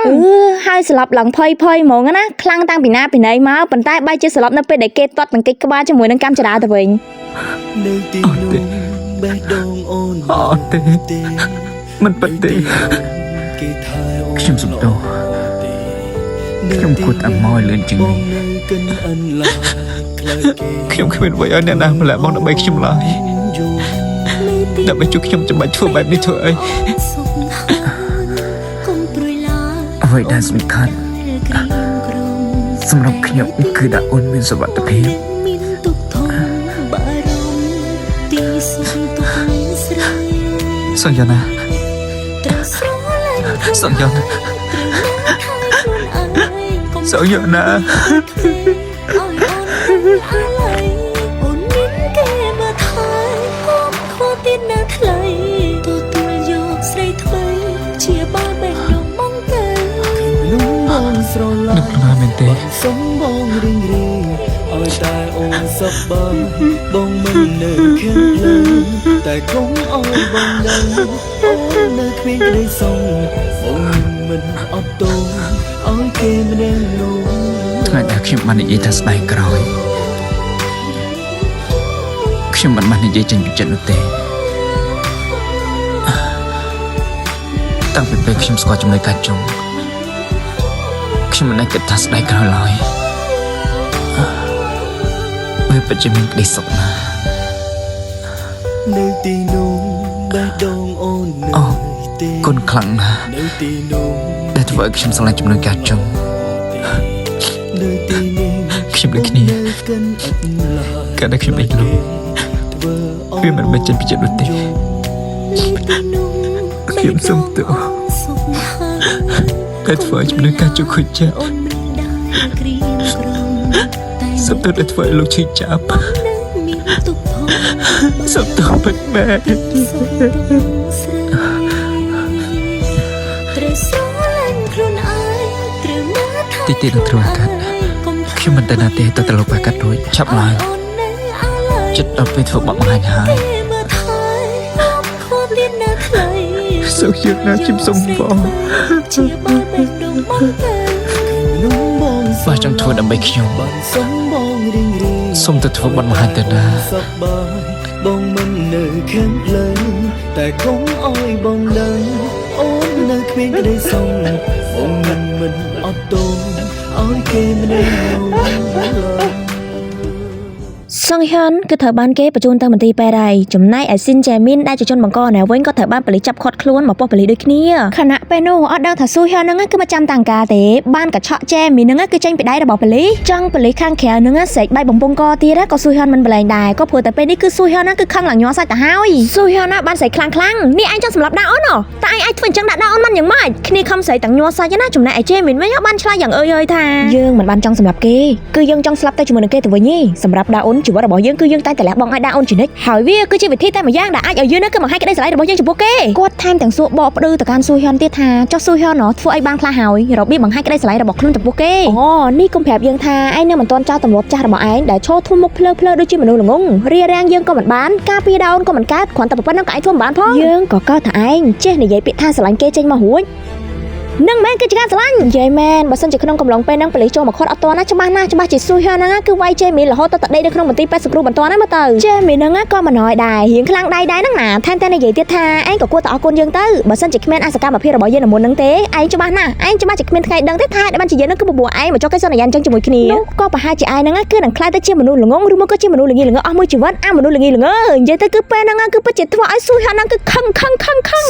ហើយស្លាប់ឡើងភ័យហ្មងណាខ្លាំងតាំងពីណាពីណីមកប៉ុន្តែបែរជាស្លាប់នៅពេលដែលគេទាត់តង្កិចក្បាលជាមួយនឹងកម្មចដាទៅវិញនៅទីនោះបេះដូងអូនអត់ទេមិនពិតទេគេថែអូនខ្ញុំសុំទោសខ្ញុំគួរតែមកលឿនជាងនេះខ្ញុំគ្មានអ្វីឲ្យអ្នកណាម្ល៉េះបងដើម្បីខ្ញុំឡើយដើម្បីជួយខ្ញុំចាំបាច់ធ្វើបែបនេះធ្វើអីអ្វីដែលសំខាន់សម្រាប់ខ្ញុំគឺដាអូនមានសុវត្ថិភាពសុំយ៉ាងណាសុំយ៉ាងណាសុំយ៉ាងណានឹកណាមែនទេសុំបងរៀងឲ្យតែអូនសប្បាយបងមិននៅខាងលើតែកុំឲ្យបងដឹងអូននៅគ្មានក្តីសង្ឃបងមិនអត់ទោសឲ្យគេម្នាក់នោះថ្ងៃដែលខ្ញុំបាននិយាយថាស្ដាយក្រោយ ខ្ញុំមិនបាននិយាយចេញពីចិត្តនោះទេតាំងពីពេលខ្ញុំស្គាល់ចំណុចកាចុងខ្ញុំមិនអាចគិតថាស្ដាយក្រោយឡើយវាពិតជាមានក្តីសុខណាស់ នៅទីនោះបេះដូងអូននៅទេ គុណខ្លាំងណាស់ នៅទីនោះ ដែលធ្វើឲ្យខ្ញុំស្រឡាញ់ចំណុចកាចុង នៅទីនេះ ខ្ញុំដូចគ្នា កិនអត់ឡើយ កាលដែលខ្ញុំដេកលក់ ធ្វើឲ្យ វាមិនមែនចេញពីចិត្តនោះទេខ្ញុំសុំទោសដែលធ្វើឲ្យចំណុចកាចុងខូចចិត្តសុំទោសដែលធ្វើឲ្យលោកឈឺចាប់សុំទោសពិតមែន តិចទៀតនឹងត្រូវអាកាត់ខ្ញុំមិនដឹងណាទេតើទៅលោកអាកាត់រួចឆាប់ឡើងចិត្តដល់ពេលធ្វើបបបង្ហាញហើយសុខចិត្តណាស់ខ្ញុំសុំបង នោះបង បើចង់ធ្វើដើម្បីខ្ញុំ សុំបងរៀងរៀង សុំទៅធ្វើបបបង្ហាញទៅណា សប្បាយបងមិននៅខាងលើតែកុំអោយបងដឹងអូននៅគ្មានក្តីសុខបងមិនអត់ទោសអោយគេមិនដឹង សង្ហ៊ានគឺត្រូវបានគេបញ្ជូនទៅមន្ទីរពេទ្យហើយចំណែកឯស៊ីនចេមីនដែលជាជនបង្កនៅវិញក៏ត្រូវបានប៉ូលីសចាប់ឃាត់ខ្លួនមកប៉ុស្តិ៍ប៉ូលីសដូចគ្នាខណៈពេលនោះអត់ដឹងថាស៊ូហ៊ានហ្នឹងគឺមកចាំតាំងការទេបានកញ្ឆក់ចេមីនហ្នឹងគឺចេញពីដៃរបស់ប៉ូលីសចង់ប៉ូលីសខាងក្រៅហ្នឹងស្រែកបាយបំពង់កទៀតក៏ស៊ូហ៊ានមិនបលែងដែរក៏ព្រោះតែពេលនេះគឺស៊ូហ៊ានហ្នឹងគឺខឹងឡើងញ័រសាច់ទៅហើយស៊ូហ៊ានណាបានស្រែកខ្លាំងនេះឯងចង់សម្លាប់ដាក់អូនតែឯងអាចធ្វើអញ្ចឹងដាក់អូនមិនយ៉ាងម៉េចគ្នាខំស្រែកទាំងញ័រសាច់ណាចំណែកឯចេមីនវិញបានឆ្លើយយ៉ាងអើយថាយើងមិនបានចង់សម្លាប់គេគឺយើងចង់ស្លាប់ទៅជាមួយនឹងគេទៅវិញទេសម្រាប់ដាក់អូនជីវិតរបស់យើងគឺយើងតែលះបង់ឲ្យដាក់អូនជានិច្ចហើយវាគឺជាវិធីតែម្យ៉ាងដែលអាចឲ្យយើងនឹងគឺបង្ហាញក្តីស្រឡាញ់របស់យើងចំពោះគេគាត់ថែមទាំងសួរបកផ្ដឺទៅកាន់ស៊ូហ៊ានទៀតថាចុះស៊ូហ៊ានធ្វើអីបានខ្លះហើយរបៀបបង្ហាញក្តីស្រឡាញ់របស់ខ្លួនចំពោះគេអូនេះកុំប្រាប់យើងថាឯងនៅមិនទាន់ចោលទម្លាប់ចាស់របស់ឯងដែលឈរធំមុខភ្លើដូចជាមនុស្សល្ងងរារាំងយើងក៏មិនបានការពារដាក់អូនក៏មិនកើតគ្រាន់តែប៉ុណ្្នឹងក៏ឯងធ្វើមិនបានផងយើងក៏កោតថាឯងចេះនិយាយពាក្យថាស្រឡាញ់គេចេញមករួចនឹងមែនគឺជាការស្រឡាញ់និយាយមែនបើសិនជាក្នុងកំឡុងពេលហ្នឹងប៉ូលីសចូលមកឃាត់អត់ទាន់ណាច្បាស់ជាស៊ូហ៊ានហ្នឹងគឺវាយចេមីនរហូតទៅដេកនៅក្នុងមន្ទីរពេទ្យសង្គ្រោះបន្ទាន់ហ្នឹងមើលទៅចេមីនហ្នឹងក៏មិនណយដែររៀងខ្លាំងដៃដែរហ្នឹងណាថែមទាំងនិយាយទៀតថាឯងក៏គួរតែអរគុណយើងទៅបើសិនជាគ្មានអសកម្មភាពរបស់យើងនៅមុនហ្នឹងទេឯងច្បាស់ជាគ្មានថ្ងៃដឹងទេថាដែលបានជាយើងហ្នឹងគឺបបួលឯងមកចុះកិច្ចសន្យាអញ្ចឹងជាមួយគ្នានោះក៏ប្រហែលជាឯងហ្នឹងគឺនឹងខ្លាចទៅជាមនុស្សល្ងងឬមកក៏ជាមនុស្សល្ងីល្ងើអស់មួយជីវិតអាមនុស្សល្ងីល្ងើនិយាយទៅគឺពេលហ្នឹងគឺពិតជាធ្វើឲ្យស៊ូហ៊ានហ្នឹងគឺខឹង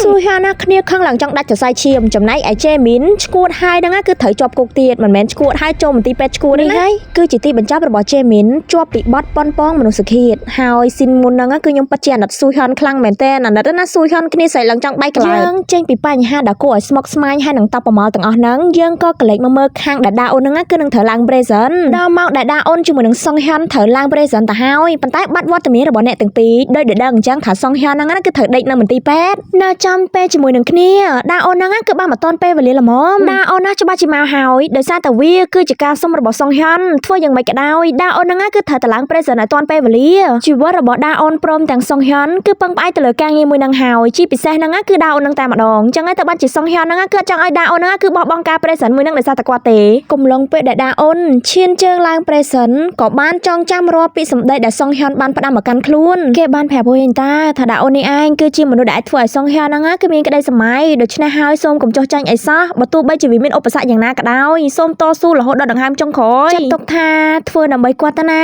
ស៊ូហ៊ានណាគ្នាខឹងឡើងចង់ដាច់សរសៃឈាមចំណែកឯចេមីនឈួតហើយហ្នឹងគឺត្រូវជាប់គុកទៀតមិនមែនឈួតហើយចូលមន្ទីរពេទ្យឈួតនេះហើយគឺជាទីបញ្ចប់របស់ចេមីនជាប់ពីបទប៉ុនប៉ងមនុស្សឃាតហើយស៊ីនមុនហ្នឹងគឺខ្ញុំពិតជាអាណិតស៊ូហ៊ានខ្លាំងមែនតើអាណិតណាស៊ូហ៊ានគ្នាស្រែកឡើងចង់បែកក្លាយើងចេញពីបញ្ហាដែលគួរឲ្យស្មុគស្មាញហើយនឹងតបប្រមាល់ទាំងអស់ហ្នឹងយើងក៏កលេចមកមើលខាងដាដាអូនហ្នឹងគឺនឹងត្រូវឡើង present ដល់មកដាដាអូនជាមួយនឹងសុងហ៊ានត្រូវឡើង present ទៅហើយប៉ុន្តែបាត់វត្តមានរបស់អ្នកទាំងពីរដោយដែលដឹងអញ្ចឹងថាសុងហ៊ានហ្នឹងគឺត្រូវដេកនៅមន្ទីរពេទ្យនៅចំពេលជាមួយនឹងគ្នាដាអូនហ្នឹងគឺបានមកតន់ពេលវេលាល្មមដាអូនណាច្បាស់ជាមកហើយដោយសារតែវាគឺជាការសុំរបស់សុងហ៊ានធ្វើយ៉ាងម៉េចក៏ដោយដាអូនហ្នឹងគឺត្រូវតែឡើង present ឲ្យតន់ពេលវេលាជីវិតរបស់ដាអូនព្រមទាំងសុងហ៊ានគឺពឹងផ្អែកទៅលើការងារមួយហ្នឹងហើយជាពិសេសហ្នឹងគឺដាអូនហ្នឹងតែម្ដងអញ្ចឹងហើយតើបានជាសុងហ៊ានហ្នឹងគឺចង់ឲ្យដាអូនហ្នឹងគឺបោះបង់ការ present មួយហ្នឹងដោយសារតែគាត់ទេកំឡុងពេលដែលដាអូនឈានជើងឡើង present ក៏បានចងចាំរាល់ពាក្យសម្ដីដែលសុងហ៊ានបានផ្ដាំមកកាន់ខ្លួនគេបានប្រាប់វិញតាថាដាអូននេះឯងគឺជាមនុស្សដែលអាចធ្វើឲ្យសុងហ៊ានហ្នឹងគឺមានក្តីសម័យដូច្នេះហើយសូមកុំចោះចាញ់អីសោះបើទោះបីជាវាមានឧបសគ្គយ៉ាងណាក៏ដោយសូមតស៊ូរហូតដល់ដង្ហើមចុងក្រោយចាត់ទុកថាធ្វើដើម្បីគាត់ទៅណា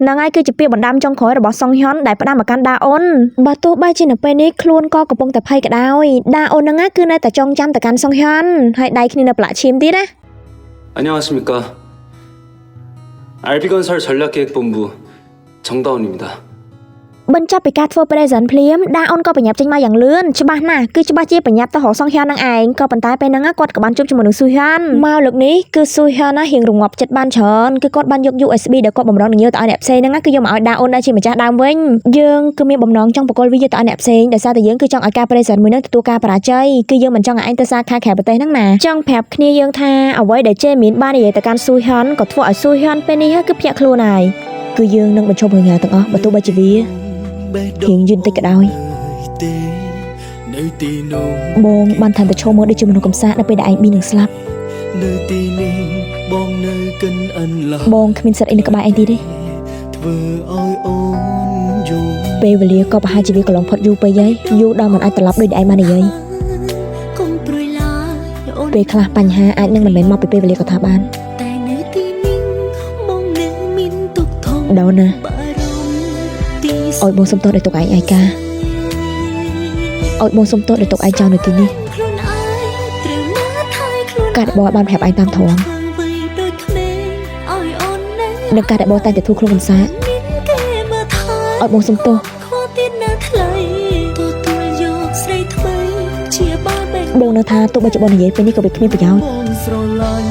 ហ្នឹងហើយគឺជាពាក្យបណ្ដាំចុងក្រោយរបស់សុងហ៊ានដែលផ្ដាំមកកាន់ដាអូនបើទោះបីជានៅពេលនេះខ្លួនក៏កំពុងតែភ័យក៏ដោយដាអូនហ្នឹងគឺនៅតែចងចាំទៅកាន់សុងហ៊ានហើយដៃគ្នានៅប្រឡាក់ឈាមទៀតណា 안녕하십니까. 알비건설 전략기획본부 정다운입니다. បញ្ចប់ពីការធ្វើ present ភ្លាមដាអូនក៏បញ្ញាប់ចេញមកយ៉ាងលឿនច្បាស់ណាស់គឺច្បាស់ជាបញ្ញាប់ទៅរកសុងហ៊ាននឹងឯងក៏ប៉ុន្តែពេលហ្នឹងគាត់ក៏បានជួបជាមួយនឹងស៊ូហ៊ានមកលើកនេះគឺស៊ូហ៊ានណារៀងរងាប់ចិត្តបានច្រើនគឺគាត់បានយក USB ដែលគាត់បំរុងនឹងយកទៅឲ្យអ្នកផ្សេងហ្នឹងគឺយកមកឲ្យដាអូនដែលជាម្ចាស់ដើមវិញយើងគឺមានបំណងចង់បកគលវាយកទៅឲ្យអ្នកផ្សេងដោយសារតែយើងគឺចង់ឲ្យការ present មួយហ្នឹងទទួលការបរាជ័យគឺយើងមិនចង់ឲ្យឯងទៅសារខែក្រៅប្រទេសហ្នឹងណាចង់ប្រាប់គ្នាយើងថាអ្វីដែលជេមានបាននិយាយទៅកាន់ស៊ូហ៊ានក៏ធ្វើឲ្យស៊ូហ៊ានពេលនេះគឺភ្ញាក់ខ្លួនហើយគឺយើងនឹងបញ្ឈប់រឿងទាំងអស់បើទោះបីជាវារៀងយឺនតិចក៏ដោយបងបានថែមតែឈរមើលដូចជាមនុស្សកំសាកនៅពេលដែលឯងប៊ីនឹងស្លាប់នៅទីនេះបងនៅកិនអិនឡោះបងគ្មានសិទ្ធអីនៅក្បែរឯងទៀតទេធ្វើឲ្យអូនយល់ ពេលវេលាក៏ប្រហែលជាវាកន្លងផុតយូរពេកហើយយូរដល់មិនអាចត្រឡប់ដូចឯងបាននិយាយ កុំព្រួយឡើយអូន ពេលខ្លះបញ្ហាអាចនឹងមិនមែនមកពីពេលវេលាក៏ថាបាន តែនៅទីនេះបងនៅមានទុកធំ ដូនណា បារម្ភទី ឲ្យបងសុំទោសដោយទុកឯងឯកាឲ្យបងសុំទោសដោយទុកឯងចោលនៅទីនេះ ខ្លួនឯងត្រូវមកថយខ្លួន ការដែលបងបានប្រាប់ឯងតាមធំ ធ្វើអ្វីដូចក្មេងឲ្យអូននៅ និងការដែលបងតែងតែធូរខ្លួនកំសាក មានគេមើលថយ ឲ្យបងសុំទោស ខ្វល់ទៀតណាថ្លៃទទួលយកស្រីថ្មីជាបាបេះ បងនៅថាទោះបីជាបងនិយាយពេលនេះក៏វាគ្មានប្រយោជន៍ បងស្រឡាញ់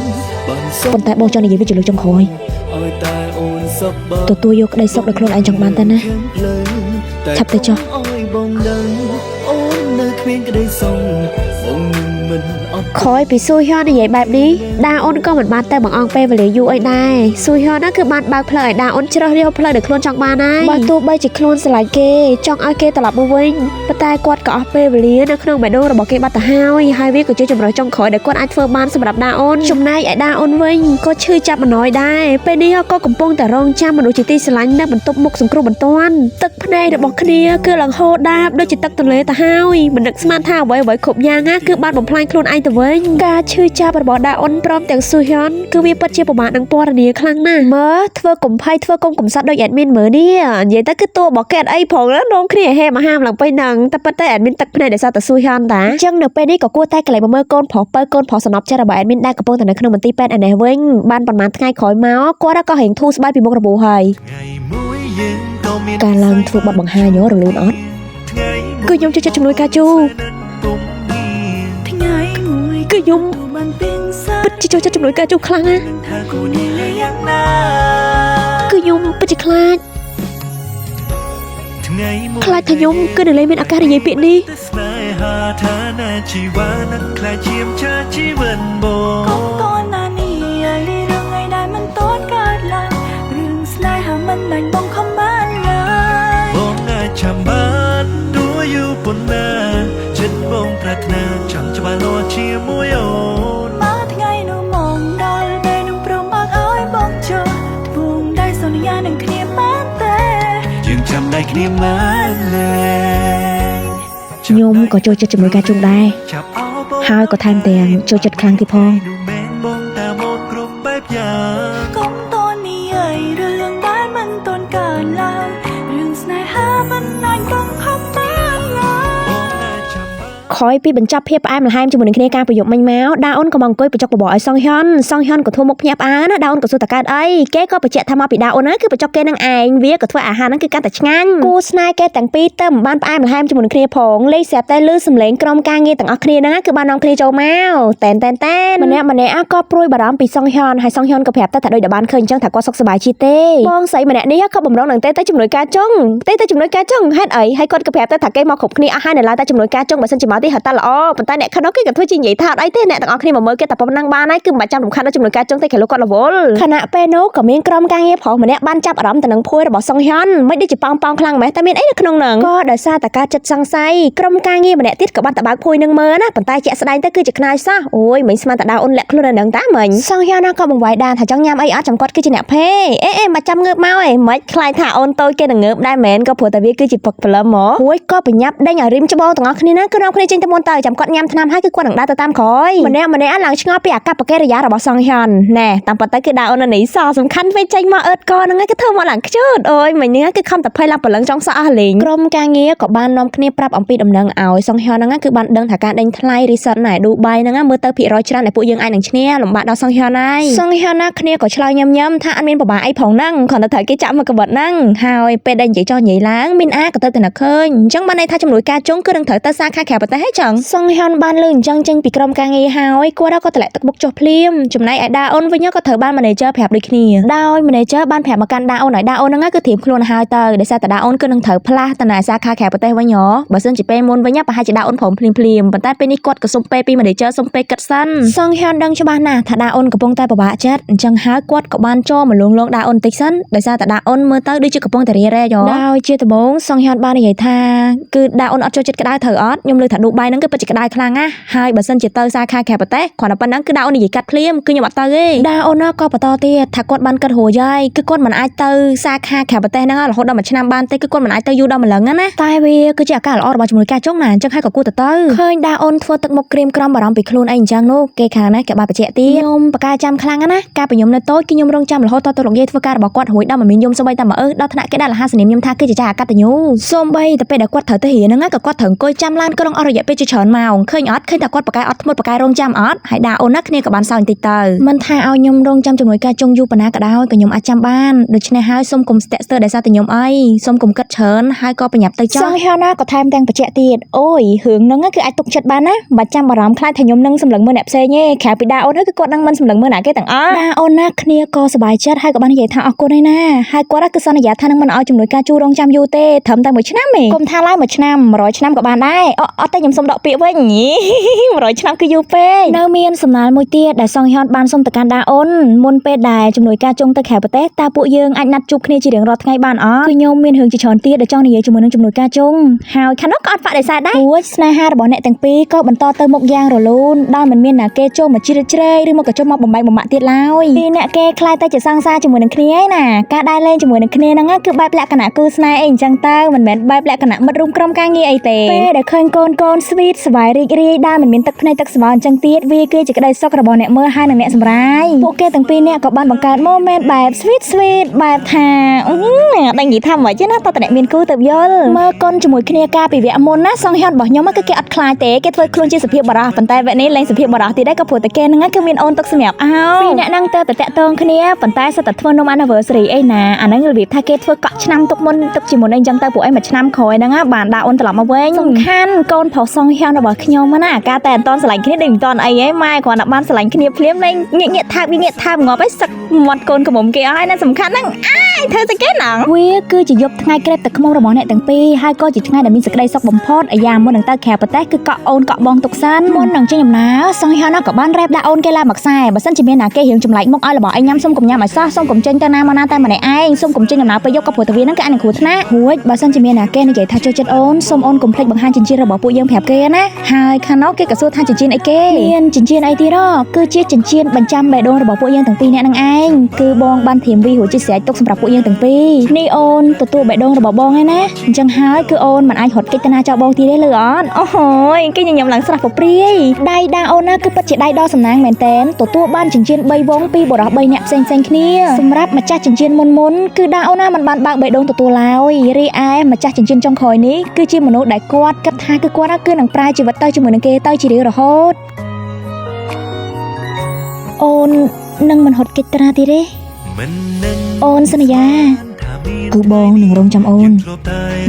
បានសុខ ប៉ុន្តែបងចង់និយាយវាជាលើកចុងក្រោយ ឲ្យតែអូនសប្បាយ ទទួលយកក្តីសុខដោយខ្លួនឯងចង់បានទៅណា ឆាប់ទៅចុះ ឲ្យបងដឹងអូននៅគ្មានក្តីសុខបងនឹងមិនអត់ ក្រោយពីស៊ូហ៊ននិយាយបែបនេះដាអូនក៏មិនបានទៅបង្អង់ពេលវេលាយូរអីដែរស៊ូហ៊នណាគឺបានបើកផ្លូវឲ្យដាអូនជ្រើសរើសផ្លូវដែលខ្លួនចង់បានហើយបើទោះបីជាខ្លួនស្រឡាញ់គេចង់ឲ្យគេត្រឡប់មកវិញប៉ុន្តែគាត់ក៏អស់ពេលវេលានៅក្នុងបេះដូងរបស់គេបាត់ទៅហើយវាក៏ជាជំរើសចុងក្រោយដែលគាត់អាចធ្វើបានសម្រាប់ដាអូនចំណែកឯដាអូនវិញក៏ឈឺចាប់ម្នាយដែរពេលនេះក៏កំពុងតែរងចាំមនុស្សជាទីស្រឡាញ់នៅបន្ទប់មុខសង្គ្រោះបន្ទាន់ទឹកភ្នែករបស់គ្នាគឺឡើងហូរដាបដូចជាទឹកទន្លេទៅហើយមិននឹកស្មានថាអ្វីៗគ្រប់យ៉ាងណាគឺបានបំផ្លាញខ្លួនឯងទៅវិញការឈឺចាប់របស់ដាអូនព្រមទាំងស៊ូហ៊ុនគឺវាពិតជាប្រមាថនឹងពណ៌នាខ្លាំងណាស់មើលធ្វើកំភៃធ្វើកុំកំសត់ដូចអេដមីនមើលនេះនិយាយទៅគឺតួរបស់គេអត់អីផងណានងគ្នាហេមហាមឡើងពេញហ្នឹងតែប៉ុន្តែអេដមីនទឹកភ្នែកដោយសារតែស៊ូហ៊ុនតាអញ្ចឹងនៅពេលនេះក៏គួរតែកន្លែងមកមើលកូនប្រុសបើកូនប្រុសសំណប់ចិត្តរបស់អេដមីនដែលកំពុងតែនៅក្នុងមន្ទីរពេទ្យឯនេះវិញបានប្រហែលថ្ងៃក្រោយមកគាត់ក៏ហែងធូរស្បើយពីមុខរបួសហើយការឡើងធ្វើបទបង្ហាញរលូនអត់គឺខ្ញុំចូលចិត្តជំនួយកាជូ ថ្ងៃមួយ គឺខ្ញុំ ទូបានពេញសា ពិតជាចូលចិត្តជំនួយកាជូខ្លាំងណាស់ ថាគូនេះលាយ៉ាងណា គឺខ្ញុំពិតជាខ្លាចថាខ្ញុំគឺនៅលេងមានឱកាសនិយាយពាក្យនេះ ស្នេហាឋានៈជីវ៉ានឹងខ្លាចជាមឆាជីវិតបង កុំតន់ណានេះឲ្យរឿងឯដែលមិនតន់កើតឡើងរឿងស្នេហាមិនបាញ់បងខំបានឡើយ បងអាចចាំបានដូចយូរប៉ុណ្ណាចិត្តបងប្រាថ្នាចង់ច្បាស់លាស់ជាមួយអូន មកថ្ងៃនោះមកដល់ពេលនឹងព្រមបើកឲ្យបងចុះទ្វងได้សន្យានឹងគ្នាបានទេ យើងចាំដៃគ្នាបានទេ ខ្ញុំក៏ចូលចិត្តជាមួយការជុំដែរ ចាប់អោបង ហើយក៏ថែមទាំងចូលចិត្តខ្លាំងទៀតផង នោះមែនបងតាមមកគ្រប់បែបយ៉ាង កុំតន់នេះឲ្យរឿងដែលមិនតន់កើតឡើងរឿងស្នេហាមិនអាចបងខំបានឡើយ បងអាចចាំបាន ក្រោយពីបញ្ចប់ភាពផ្អែមល្ហែមជាមួយនឹងគ្នាការប្រយុទ្ធមិញមកដាអូនក៏មកអង្គុយបញ្ចុកបបរឲ្យសងហ៊ុនក៏ធ្វើមុខភ្ញាក់ផ្អើលណាដាអូនក៏សួរតកើតអីគេក៏បញ្ជាក់ថាមកពីដាអូនណាគឺបញ្ចុកគេនឹងឯងវាក៏ធ្វើអាហារហ្នឹងគឺកាន់តែឆ្ងាញ់គូស្នេហ៍គេទាំងពីរទៅមិនបានផ្អែមល្ហែមជាមួយនឹងគ្នាផងលេខស្រាប់តែលឺសំឡេងក្រុមការងារទាំងអស់គ្នាហ្នឹងគឺបាននាំគ្នាចូលមកតែនម្នាក់ក៏ព្រួយបារម្ភពីសងហ៊ុនហើយសងហ៊ុនក៏ប្រាប់ទៅថាដូចតែបានឃើញអញ្ចឹងថាគាត់សុខសប្បាយជាទេបងស្រីម្នាក់នេះក៏បំរុងនឹងទៅជំនួយការចុងហេតុអីហើយគាត់ក៏ប្រាប់ទៅថាគេមកគ្រប់គ្នាអស់ហើយនៅឡើយតែជំនួយការចុងបើសិនជាមកទីហៅតែល្អប៉ុន្តែអ្នកខាងនោះគេក៏ធ្វើជានិយាយថាអត់អីទេអ្នកទាំងអស់គ្នាមកមើលគេតែប៉ុណ្ណឹងបានហើយគឺមិនបាច់ចាំរំខានដល់ជំនួយការចុងទេគេលោកគាត់រវល់ខណៈពេលនោះក៏មានក្រុមការងារប្រុសម្នាក់បានចាប់អារម្មណ៍ទៅនឹងភួយរបស់សងហ៊ុនមិនដូចជាប៉ោងខ្លាំងម៉េះតែមានអីនៅក្នុងហ្នឹងក៏ដោយសារតែការចិត្តសង្ស័យក្រុមការងារម្នាក់ទៀតក៏បានតបើកភួយនឹងមើលណាប៉ុន្តែជាក់ស្ដែងទៅគឺជាខ្នាយសោះអូយមិនស្មានតែដាអូនលាក់ខ្លួននៅនឹងតាមិញសងហ៊ុនក៏បង្វាយដានថាចង់ញ៉ាំអីអត់ចាំគាត់គឺជាអ្នកភេអេមកចាំងើបមកមិនខ្លាចថាអូនតូចគេនឹងងើបដែរមែនក៏ព្រោះតែវាគឺជាពឹកព្រលឹមមកហួយក៏ប្រញាប់ដេញឲ្យរីមច្បងទាំងអស់គ្នាណាគឺនាំគ្នាចេញទៅមុនទៅចាំគាត់ញ៉ាំថ្នាំហើយគឺគាត់នឹងដើរទៅតាមក្រោយម្នាក់ឡើងឆ្ងល់ពីអាកប្បកិរិយារបស់សងហ៊ុនណែតាមពិតទៅគឺដាអូននេះសសំខាន់ពេលចេញមកអឺតកហ្នឹងឯងគឺធ្វើមកឡើងខ្ជូតអូយមិញហ្នឹងគឺខំតែភ័យឡើងព្រលឹងចង់សក់អស់លេងក្រុមការងារក៏បាននាំគ្នាប្រាប់អំពីដំណឹងឲ្យសងហ៊ុនហ្នឹងគឺបានដឹងថាការដេញថ្លៃរីសតណែឌូបៃហ្នឹងមើលទៅភាគរយច្រើនដែលពួកយើងអាចនឹងឈ្នះលំបាកដល់សងហ៊ុនហើយសងហ៊ុនណាគ្នាក៏ឆ្លើយញឹមថាអត់មានពិបាកអីផងហ្នឹងគ្រាន់តែត្រូវគេចាក់មកកបិតហ្នឹងហើយពេលដែលនិយាយចោះនិយាយឡើងមានអាក៏ទៅតែនឹកឃើញអញ្ចឹងបានន័យថាជំនួយការចុងគឺនឹងត្រូវទៅសារខាក្រៅប្រទេសហើយចឹងសងហ៊ុនបានលឺអញ្ចឹងចេញពីក្រុមការងារហើយគាត់ក៏តម្លាក់ទឹកមុខចុះភ្លាមចំណែកឯដាអូនវិញក៏ត្រូវបាន manager ប្រាប់ដូចគ្នាដោយ manager បានប្រាប់មកកាន់ដាអូនឲ្យដាអូនហ្នឹងគឺត្រៀមខ្លួនហើយទៅដោយសារតែដាអូនគឺនឹងត្រូវផ្លាស់ទៅណាសារខាក្រៅប្រទេសវិញហ៎បើសិនជាពេលមុនវិញប្រហែលជាដាអូនព្រមភ្លាមប៉ុន្តែពេលនេះគាត់ក៏សុំពេលពី manager សុំពេលគិតសិនសងហ៊ុនដឹងច្បាស់ណាស់ថាដាអូនកំពុងតែពិបាកចិត្តអញ្ចឹងហើយគាត់ក៏បានចូលមកលងដាអូនតិចសិនដោយសារតែដាអូនមើលទៅដូចជាកំពុងតែរារែកហ៎ដោយជាដំបូងសងហ៊ុនបាននិយាយថាគឺដាអូនអត់ចូលចិត្តក្តៅត្រូវអត់ខ្ញុំលើថាឌូ បាយហ្នឹងគឺពិតជាក្តៅខ្លាំងណាស់ហើយបើសិនជាទៅសាខាខេត្តប្រទេសគ្រាន់តែប៉ុណ្ណឹងគឺដាអូននិយាយកាត់ភ្លាមគឺខ្ញុំអត់ទៅទេដាអូនណាក៏បន្តទៀតថាគាត់បានគិតរួចហើយគឺគាត់មិនអាចទៅសាខាខេត្តប្រទេសហ្នឹងរហូតដល់មួយឆ្នាំបានទេគឺគាត់មិនអាចទៅយូរដល់ម្លឹងណាតែវាគឺជាឱកាសល្អរបស់ជាមួយការចុងណាអញ្ចឹងហើយក៏គួរទៅឃើញដាអូនធ្វើទឹកមុខក្រៀមក្រំបារម្ភពីខ្លួនអីអញ្ចឹងនោះគេខាងណាគេបានបញ្ជាក់ទៀតខ្ញុំបកកាចាំខ្លាំងណាស់ការពីខ្ញុំនៅតូចគឺខ្ញុំរងចាំរហូតតទៅលោកយាយធ្វើការរបស់គាត់រួចដល់មិនមានយំសូម្បីតែមួយដល់ថ្នាក់គេដាក់លហាសនាមខ្ញុំថាគឺជាចាអកតញ្ញូសូម្បីតែពេលដែលគាត់ត្រូវទៅរៀនហ្នឹងក៏គាត់ត្រូវអង្គុយចាំឡានក្រុងអស់រយៈពេលជាច្រើនម៉ោងឃើញអត់ឃើញតែគាត់បកកាអត់ធ្មត់បកការងចាំអត់ហើយដាអូនណាគ្នាក៏បានសើចបន្តិចទៅមិនថាឲ្យខ្ញុំរងចាំជំនួយការចុងយូរប៉ុណ្ណាក៏ដោយក៏ខ្ញុំអាចចាំបានដូច្នេះហើយសូមកុំស្ទាក់ស្ទើរដោយសារតែខ្ញុំអីសូមកុំគិតច្រើនហើយក៏ប្រញាប់ទៅចោះសងហេណាក៏ថែមទាំងបញ្ជាក់ទៀតអូយរឿងហ្នឹងគឺអាចទុកចិត្តបានណាបើចាំបារម្ភខ្លាចថាខ្ញុំនឹងសម្លឹងមើលអ្នកផ្សេងទេក្រៅពីដាអូនគឺគាត់នឹងមិនសម្លឹងមើលណាគេទាំងអស់ដាអូនណាគ្នាក៏សប្បាយចិត្តហើយក៏បាននិយាយថាអរគុណហើយណាហើយគាត់គឺសន្យាថានឹងមិនឲ្យជំនួយការជួររងចាំយូរទេត្រឹមតែ1ឆ្នាំទេកុំថាឡើយ1ឆ្នាំ100ឆ្នាំក៏បានដែរអត់ទេខ្ញុំសុំដកពាក្យវិញ100ឆ្នាំគឺយូរពេកនៅមានសំណើមួយទៀតដែលសងហនបានសុំទៅកាន់ដាអូនមុនពេលដែលជំនួយការចុងទៅខេត្តប្រទេសតើពួកយើងអាចណាត់ជួបគ្នាជារៀងរាល់ថ្ងៃបានអត់គឺខ្ញុំមានរឿងជាច្រើនទៀតដែលចង់និយាយជាមួយនឹងជំនួយការចុងហើយខាងនោះក៏អត់បដិសេធដែរព្រោះស្នេហារបស់អ្នកទាំងពីរក៏បន្តទៅមុខយ៉ាងរលូនដោយមិនមានណាគេចូលមកជ្រៀតជ្រែកឬមកក៏ចូលមកបំបែកបំបាក់ទៀតឡើយពីអ្នកគេខ្លាចតែជាសង្សារជាមួយនឹងគ្នាឯណាការដើរលេងជាមួយនឹងគ្នាហ្នឹងគឺបែបលក្ខណៈគូស្នេហ៍អីអញ្ចឹងទៅមិនមែនបែបលក្ខណៈមិត្តរួមក្រុមការងារអីទេពេលដែលឃើញកូនស្វីតសប្បាយរីករាយដើរមិនមានទឹកភ្នែកទឹកស្មៅអញ្ចឹងទៀតវាគឺជាក្តីសុខរបស់អ្នកមើលហើយនិងអ្នកសម្រាយពួកគេទាំងពីរនាក់ក៏បានបង្កើត moment បែប sweet បែបថាដឹងនិយាយថាមិនទេណាតើតអ្នកមានគូទៅយល់មើលកូនជាមួយគ្នាការពីវគ្គមុនណាសងហនរបស់ខ្ញុំគឺគេអត់ខ្លាចទេគេធ្វើខ្លួនជាសុភាពបរោះប៉ុន្តែវគ្គនេះលែងសុភាពបរោះទៀតដែរក៏ព្រោះតែគេហ្នឹងគឺមានអូនទុកសម្រាប់ពីរអ្នកហ្នឹងទៅតាក់ទងគ្នាប៉ុន្តែសិតតែធ្វើនំ anniversary អីណាអាហ្នឹងរបៀបថាគេធ្វើកក់ឆ្នាំទុកមុនទុកជាមុនអីអញ្ចឹងទៅពួកឯងមួយឆ្នាំក្រោយហ្នឹងបានដាក់អូនត្រឡប់មកវិញសំខាន់កូនប្រុសសងហនរបស់ខ្ញុំណាការតែអត់តន់ស្រឡាញ់គ្នាដូចមិនតន់អីហ៎ម៉ែគ្រាន់តែបានស្រឡាញ់គ្នាភ្លាមលែងងាកថាបងាកថាបងាប់ឯងសឹកមាត់កូនក្មុំគេអស់ហើយណាសំខាន់ហ្នឹងធ្វើតែគេណាវាគឺជាយប់ថ្ងៃក្រេបទឹកខ្មុំរបស់អ្នកទាំងពីរហើយក៏ជាថ្ងៃដែលមានសេចក្តីសុខបំផុតអាយ៉ាមុននឹងទៅក្រៅប្រទេសគឺកក់អូនកក់បងទុកសានមុននឹងចេញដំណើរសងហនក៏បានរ៉េបដាក់អូនគេឡើងមកខ្សែបើសិនជាមានណាគេរៀងចម្លែកមុខឲ្យរបស់ឯងញ៉ាំសុំកុំញ៉ាំឲ្យសោះសុំកុំចេញទៅណាមកណាតែម្នាក់ឯងសុំកុំចេញដំណើរពេលយប់ក៏ព្រោះតែវាហ្នឹងគឺអាចនឹងគ្រោះថ្នាក់រួចបើសិនជាមានណាគេនិយាយថាចូលចិត្តអូនសុំអូនកុំភ្លេចបង្ហាញចិញ្ចៀនរបស់ពួកយើងប្រាប់គេណាហើយខាងនោះគេក៏សួរថាចិញ្ចៀនអីគេមានចិញ្ចៀនអីទៀតគឺជាចិញ្ចៀនបញ្ចាំបេះដូងរបស់ពួកយើងទាំងពីរនាក់នឹងឯងគឺបងបានធៀមវីរួចជាស្រេចទុកសម្រាប់ពួកយើងទាំងពីរនេះអូនទទួលបេះដូងរបស់បងឯណាអញ្ចឹងហើយគឺអូនមិនអាចរត់គេចទៅណាចោលបងទៀតទេលឺអត់អូយគេញញឹមឡើងស្រស់ប្រព្រាយដៃដាអូនណាគឺពិតជាដៃដ៏សំណាងមែនតែនទទួលបានចិញ្ចៀន3វងពីបរិះ3នាក់ផ្សេងគ្នាសម្រាប់ម្ចាស់ចិញ្ចៀនមុនគឺដាអូនណាមិនបានបើកបេះដូងទទួលឡើយរីឯម្ចាស់ចិញ្ចៀនចុងក្រោយនេះគឺជាមនុស្សដែលគាត់គិតថាគឺគាត់គឺនឹងប្រើជីវិតទៅជាមួយនឹងគេទៅជារៀងរហូតអូននឹងមិនហត់កិច្ចតាទៀតទេអូនសន្យាគឺបងនឹងរងចាំអូន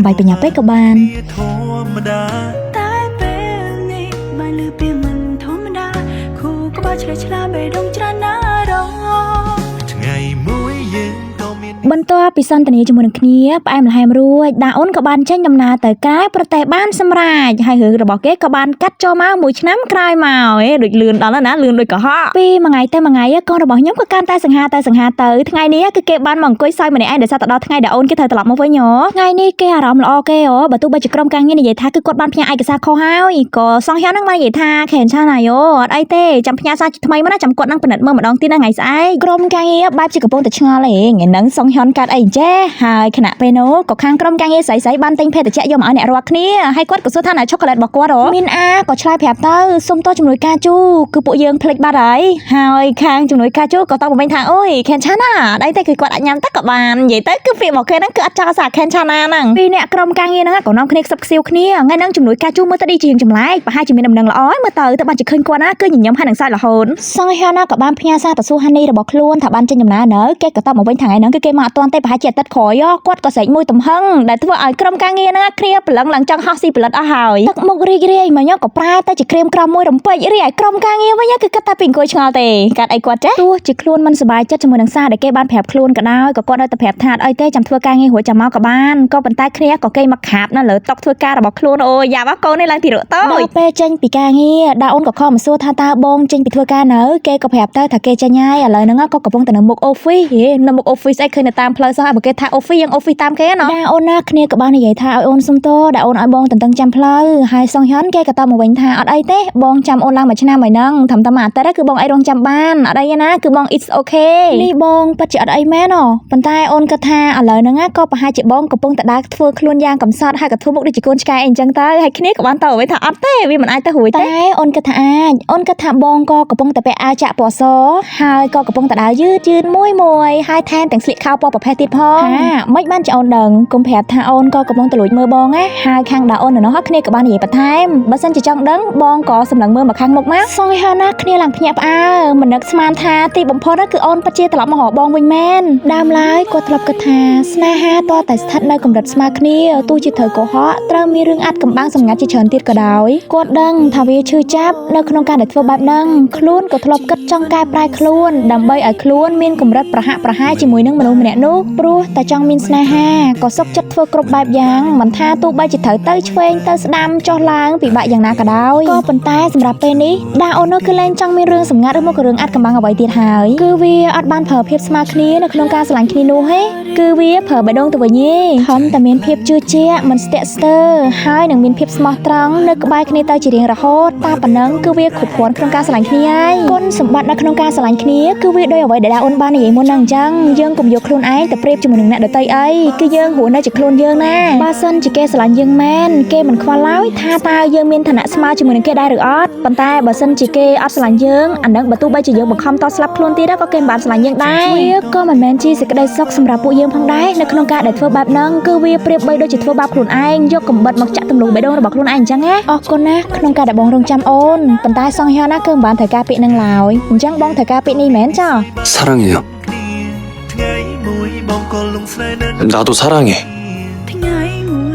បាយបញ្ញាពេកក៏បានតែពេលនេះបានលឺពីមិនធម្មតាគូក៏បើឆ្លេឆ្លាបេះដូងច្រើនណាស់រងថ្ងៃមួយយើងក៏មាន បន្ទាប់ពីសន្ទនាជាមួយនឹងគ្នាផ្អែមល្ហែមរួចដាអូនក៏បានចេញដំណើរទៅក្រៅប្រទេសបានសម្រេចហើយរឿងរបស់គេក៏បានកាត់ចូលមកមួយឆ្នាំក្រោយមកដូចលឿនដល់ណាលឿនដូចកុហកពីមួយថ្ងៃទៅមួយថ្ងៃកូនរបស់ខ្ញុំក៏កាន់តែសង្ហាទៅថ្ងៃនេះគឺគេបានមកអង្គុយសើចម្នាក់ឯងដោយសារតែដល់ថ្ងៃដែលអូនគេត្រូវត្រឡប់មកវិញថ្ងៃនេះគេអារម្មណ៍ល្អគេបើទោះបីជាក្រុមការងារនិយាយថាគឺគាត់បានផ្ញើឯកសារខុសហើយក៏សង្ហហ្នឹងបាននិយាយថាខេនឆាណាយោអត់អីទេចាំផ្ញើសារថ្មីមកណាចាំគាត់នឹងពិនិត្យមើលម្ដងទៀតថ្ងៃស្អែកក្រុមការងារបែបជាកំពុងតែឆ្ងល់ឯងថ្ងៃហ្នឹងសង្ហកាត់អីចេះហើយខណៈពេលនោះក៏ខាងក្រុមការងារស្រីៗបានទិញភេទជ្ជៈយកមកឲ្យអ្នករាល់គ្នាហើយគាត់ក៏សួរថាណាឆូកូឡេតរបស់គាត់មានអាក៏ឆ្លើយប្រាប់ទៅសុំទោសជំនួយការជូគឺពួកយើងភ្លេចបាត់ហើយខាងជំនួយការជូក៏តបមកវិញថាអូយខេនឆាណាអត់អីទេគឺគាត់អាចញ៉ាំតែក៏បាននិយាយទៅគឺពាក្យមកគេហ្នឹងគឺអត់ចោលសារខេនឆាណាហ្នឹងពីអ្នកក្រុមការងារហ្នឹងក៏នាំគ្នាខ្សឹបខ្សៀវគ្នាថ្ងៃហ្នឹងជំនួយការជូមើលទៅឌីជាចម្លែកប្រហែលជាមានដំណឹងល្អមើលទៅបានជាឃើញគាត់ណាគឺញញឹមហើយនឹងសើចរហូតសង្ហេណាក៏បានផ្ញើសារទៅសួរហានីរបស់ខ្លួនថាបានចេញដំណើរនៅគេក៏តបមកវិញថាថ្ងៃហ្នឹងគឺគេមកអត់ទាន់ទេប្រហែលជាអាទិត្យក្រោយគាត់ក៏ស្រែកមួយទំហឹងដែលធ្វើឲ្យក្រុមការងារហ្នឹងគ្នាព្រលឹងឡើងចង់ហោះស៊ីផលិតអស់ហើយទឹកមុខរីករាយមកញ៉ោក៏ប្រែទៅជាក្រៀមក្រំមួយរំពេចរីឯក្រុមការងារវិញគឺគិតតែពីអង្គុយឆ្ងល់ទេកាត់អីគាត់ចេះទោះជាខ្លួនមិនសប្បាយចិត្តជាមួយនឹងសារដែលគេបានប្រាប់ខ្លួនក៏ដោយក៏គាត់នៅតែប្រាប់ថាអត់អីទេចាំធ្វើការងាររួចចាំមកក៏បានក៏ប៉ុន្តែគ្នាក៏គេមកក្រាបនៅលើតុធ្វើការរបស់ខ្លួនអូយ៉ាប់កូននេះឡើងទីរកតូចពេលចេញពីការងារដាអូនក៏ខំមកសួរថាតើបងចេញពីធ្វើការនៅគេក៏ប្រាប់ទៅថាគេចេញហើយឥឡូវហ្នឹងក៏កំពុងតែនៅមុខ office នៅមុខ office អីឃើញតែ តាមផ្លូវសោះឲ្យបើគេថាអូហ្វីយ៉ាងអូហ្វីតាមគេណោះដាអូនណាគ្នាក៏បាននិយាយថាឲ្យអូនសុំទោសដែលអូនឲ្យបងតន្ទឹងចាំផ្លូវហើយសងហ៊ុនគេក៏តបមកវិញថាអត់អីទេបងចាំអូនឡើងមួយឆ្នាំហើយហ្នឹងត្រឹមតែមួយអាទិត្យគឺបងអីរងចាំបានអត់អីណាគឺបង it's okay នេះបងពិតជាអត់អីមែនហ៎ប៉ុន្តែអូនគិតថាឥឡូវហ្នឹងក៏ប្រហែលជាបងកំពុងតែដើរធ្វើខ្លួនយ៉ាងកំសត់ហើយក៏ធ្វើមុខដូចជាកូនឆ្កែអីចឹងទៅហើយគ្នាក៏បានតបវិញថាអត់ទេវាមិនអាចទៅរួចទេអូនគិតថាអាចអូនគិតថាបងក៏កំពុងតែពាក់អាវចាក់ពណ៌សហើយក៏កំពុងតែដើរយឺតមួយហើយថែមទាំងស្លៀកខោពណ៌ប្រផេះទៀតផងមិនបានជាអូនដឹងកុំប្រាប់ថាអូនក៏កំពុងតែលួចមើលបងណាហើយខាងដាអូននៅនោះគ្នាក៏បាននិយាយបន្ថែមបើសិនជាចង់ដឹងបងក៏សម្លឹងមើលមកខាងមុខមកសងហើយណាគ្នាឡើងភ្ញាក់ផ្អើលមិននឹកស្មានថាទីបំផុតគឺអូនពិតជាត្រឡប់មករកបងវិញមែនដើមឡើយគាត់ធ្លាប់គិតថាស្នេហាតតែស្ថិតនៅកម្រិតស្មើគ្នាទោះជាត្រូវកុហកត្រូវមានរឿងអាត់កំបាំងសម្ងាត់ជាច្រើនទៀតក៏ដោយគាត់ដឹងថាវាឈឺចាប់នៅក្នុងការដែលធ្វើបែបហ្នឹងខ្លួនក៏ធ្លាប់គិតចង់កែប្រែខ្លួនដើម្បីឲ្យខ្លួនមានកម្រិតប្រហាក់ប្រហែលជាមួយនឹងមនុស្សម្នាក់នោះព្រោះតែចង់មានស្នេហាក៏សុខចិត្តធ្វើគ្រប់បែបយ៉ាងមិនថាទោះបីជាត្រូវទៅឆ្វេងទៅស្ដាំចុះឡើងពិបាកយ៉ាងណាក៏ដោយក៏ប៉ុន្តែសម្រាប់ពេលនេះដាអូននោះគឺលែងចង់មានរឿងសម្ងាត់ឬមករឿងអាត់កំបាំងអ្វីទៀតហើយគឺវាអត់បានប្រើភាពស្មើគ្នានៅក្នុងការស្រឡាញ់គ្នានោះទេគឺវាប្រើបេះដូងទៅវិញទេខំតែមានភាពជឿជាក់មិនស្ទាក់ស្ទើរហើយនឹងមានភាពស្មោះត្រង់នៅក្បែរគ្នាទៅជារៀងរហូតតែប៉ុណ្ណឹងគឺវាគ្រប់គ្រាន់ក្នុងការស្រឡាញ់គ្នាហើយគុណសម្បត្តិនៅក្នុងការស្រឡាញ់គ្នាគឺវាដោយអ្វីដែលដាអូនបាននិយាយមុនហ្នឹងអញ្ចឹងយើងកុំយកខ្លួនឯងទៅប្រៀបជាមួយនឹងអ្នកដទៃអីគឺយើងហួរនៅជាខ្លួនយើងណាបើសិនជាគេស្រឡាញ់យើងមែនគេមិនខ្វល់ឡើយថាតើយើងមានឋានៈស្មើជាមួយនឹងគេដែរឬអត់ប៉ុន្តែបើសិនជាគេអត់ស្រឡាញ់យើងអានឹងបើទោះបីជាយើងបង្ខំតស្លាប់ខ្លួនទៀតក៏គេមិនបានស្រឡាញ់យើងដែរវាក៏មិនមែនជាសេចក្តីសុខសម្រាប់ពួកយើងផងដែរនៅក្នុងការដែលធ្វើបែបហ្នឹងគឺវាប្រៀបបីដូចជាធ្វើបាបខ្លួនឯងយកកំបិតមកចាក់ទម្លុះបេះដូងរបស់ខ្លួនឯងអញ្ចឹងណាអរគុណណាក្នុងការដែលបងរងចាំអូនប៉ុន្តែសងហ៊ានណាគឺមិនបានត្រូវការពាក្យហ្នឹងឡើយអញ្ចឹងបងត្រូវការពាក្យនេះមែនចា៎ 사랑해요. ថ្ងៃមួយបងក៏លងស្នេហ៍នឹង 나도 사랑해.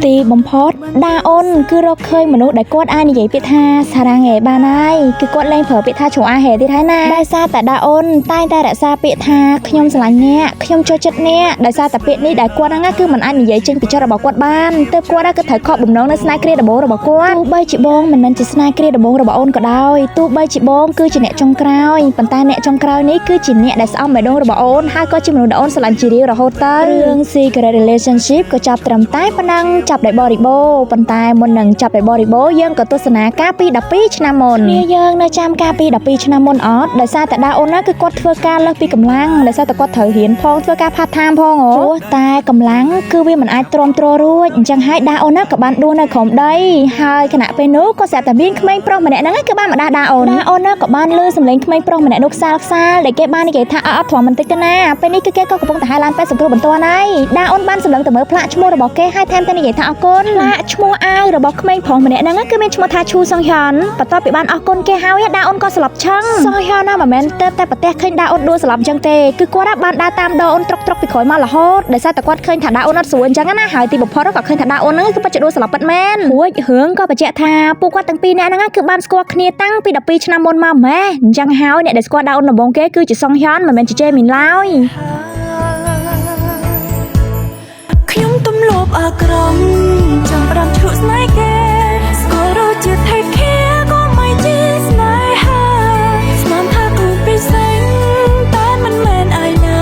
ទីបំផុតដាអូនគឺរកឃើញមនុស្សដែលគាត់អាចនិយាយពាក្យថាសារ៉ាងហេបានហើយគឺគាត់លែងប្រើពាក្យថាជ្រោះអាហេទៀតហើយណាដោយសារតែដាអូនតែងតែរក្សាពាក្យថាខ្ញុំស្រឡាញ់អ្នកខ្ញុំចូលចិត្តអ្នកដោយសារតែពាក្យនេះដែលគាត់ហ្នឹងគឺមិនអាចនិយាយចេញពីចិត្តរបស់គាត់បានទើបគាត់គឺត្រូវខកបំណងនៅស្នេហ៍គ្រាដំបូងរបស់គាត់ទោះបីជាបងមិនមែនជាស្នេហ៍គ្រាដំបូងរបស់អូនក៏ដោយទោះបីជាបងគឺជាអ្នកចុងក្រោយប៉ុន្តែអ្នកចុងក្រោយនេះគឺជាអ្នកដែលស្អប់បេះដូងរបស់អូនហើយក៏ជាមនុស្សដែលអូនស្រឡាញ់ជារៀងរហូតទៅរឿង Secret Relationship ក៏ចាប់ត្រឹមតែប៉ុណ្ណឹងចាប់ដោយបរិបូរប៉ុន្តែមុននឹងចាប់ដោយបរិបូរយើងក៏ទស្សនាការពី12ឆ្នាំមុនគ្នាយើងនៅចាំការពី12ឆ្នាំមុនអត់ដោយសារតែដាអូនណាគឺគាត់ធ្វើការលើសពីកម្លាំងដោយសារតែគាត់ត្រូវរៀនផងធ្វើការ part time ផងព្រោះតែកម្លាំងគឺវាមិនអាចទ្រាំទ្ររួចអញ្ចឹងហើយដាអូនណាក៏បានដួលនៅក្រោមដីហើយខណៈពេលនោះក៏ស្រាប់តែមានក្មេងប្រុសម្នាក់ហ្នឹងគឺបានមកដាអូនណាក៏បានលើសំឡេងក្មេងប្រុសម្នាក់នោះខ្សាលដែលគេបាននិយាយថាអត់ទ្រាំបន្តិចទេណាពេលនេះគឺគេក៏កំពុងតែហៅឡានពេទ្យសង្គ្រោះបន្ទាន់ហើយដាអូនបានសម្លឹងទៅមើលផ្លាកឈ្មោះរបស់គេហើយថែមទាំងនិយាយថាអរគុណផ្លាកឈ្មោះអាវរបស់ក្មេងប្រុសម្នាក់ហ្នឹងគឺមានឈ្មោះថាឈូសងហ៊ុនបន្ទាប់ពីបានអរគុណគេហើយដាអូនក៏ស្លាប់ឆឹងសងហ៊ុនណាមិនមែនទៅតែប្រទះឃើញដាអូនដួលស្លាប់អញ្ចឹងទេគឺគាត់បានដើរតាមដាអូនត្រុកពីក្រោយមករហូតដោយសារតែគាត់ឃើញថាដាអូនអត់ស្រួលអញ្ចឹងណាហើយទីបំផុតក៏ឃើញថាដាអូនហ្នឹងគឺពិតជាដួលស្លាប់ពិតមែនរួចរឿងក៏បញ្ជាក់ថាពួកគាត់ទាំងពីរនាក់ហ្នឹងគឺបានស្គាល់គ្នាតាំងពី12ឆ្នាំមុនមកម៉ែអញ្ចឹងហើយអ្នកដែលស្គាល់ដាអូនដំបូងគេគឺជាសងហ៊ុនមិនមែនជាជេមីនឡើយខ្ញុំទំលាប់អាក្រង់ចាំផ្ដាំឈុស្នេហ៍គេស្គាល់រសជាតិថៃខែក៏មិនជាស្នេហាស្មានថាគូពិសេសតែមិនមែនឯណា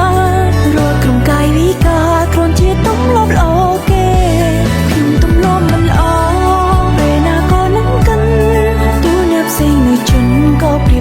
រត់ក្នុងកាយវិការគ្រាន់ជាទំលាប់ល្អគេខ្ញុំទំលាប់មិនល្អពេលណាក៏នឹងកិនទូអ្នកផ្សេងនៅជិនក៏ព្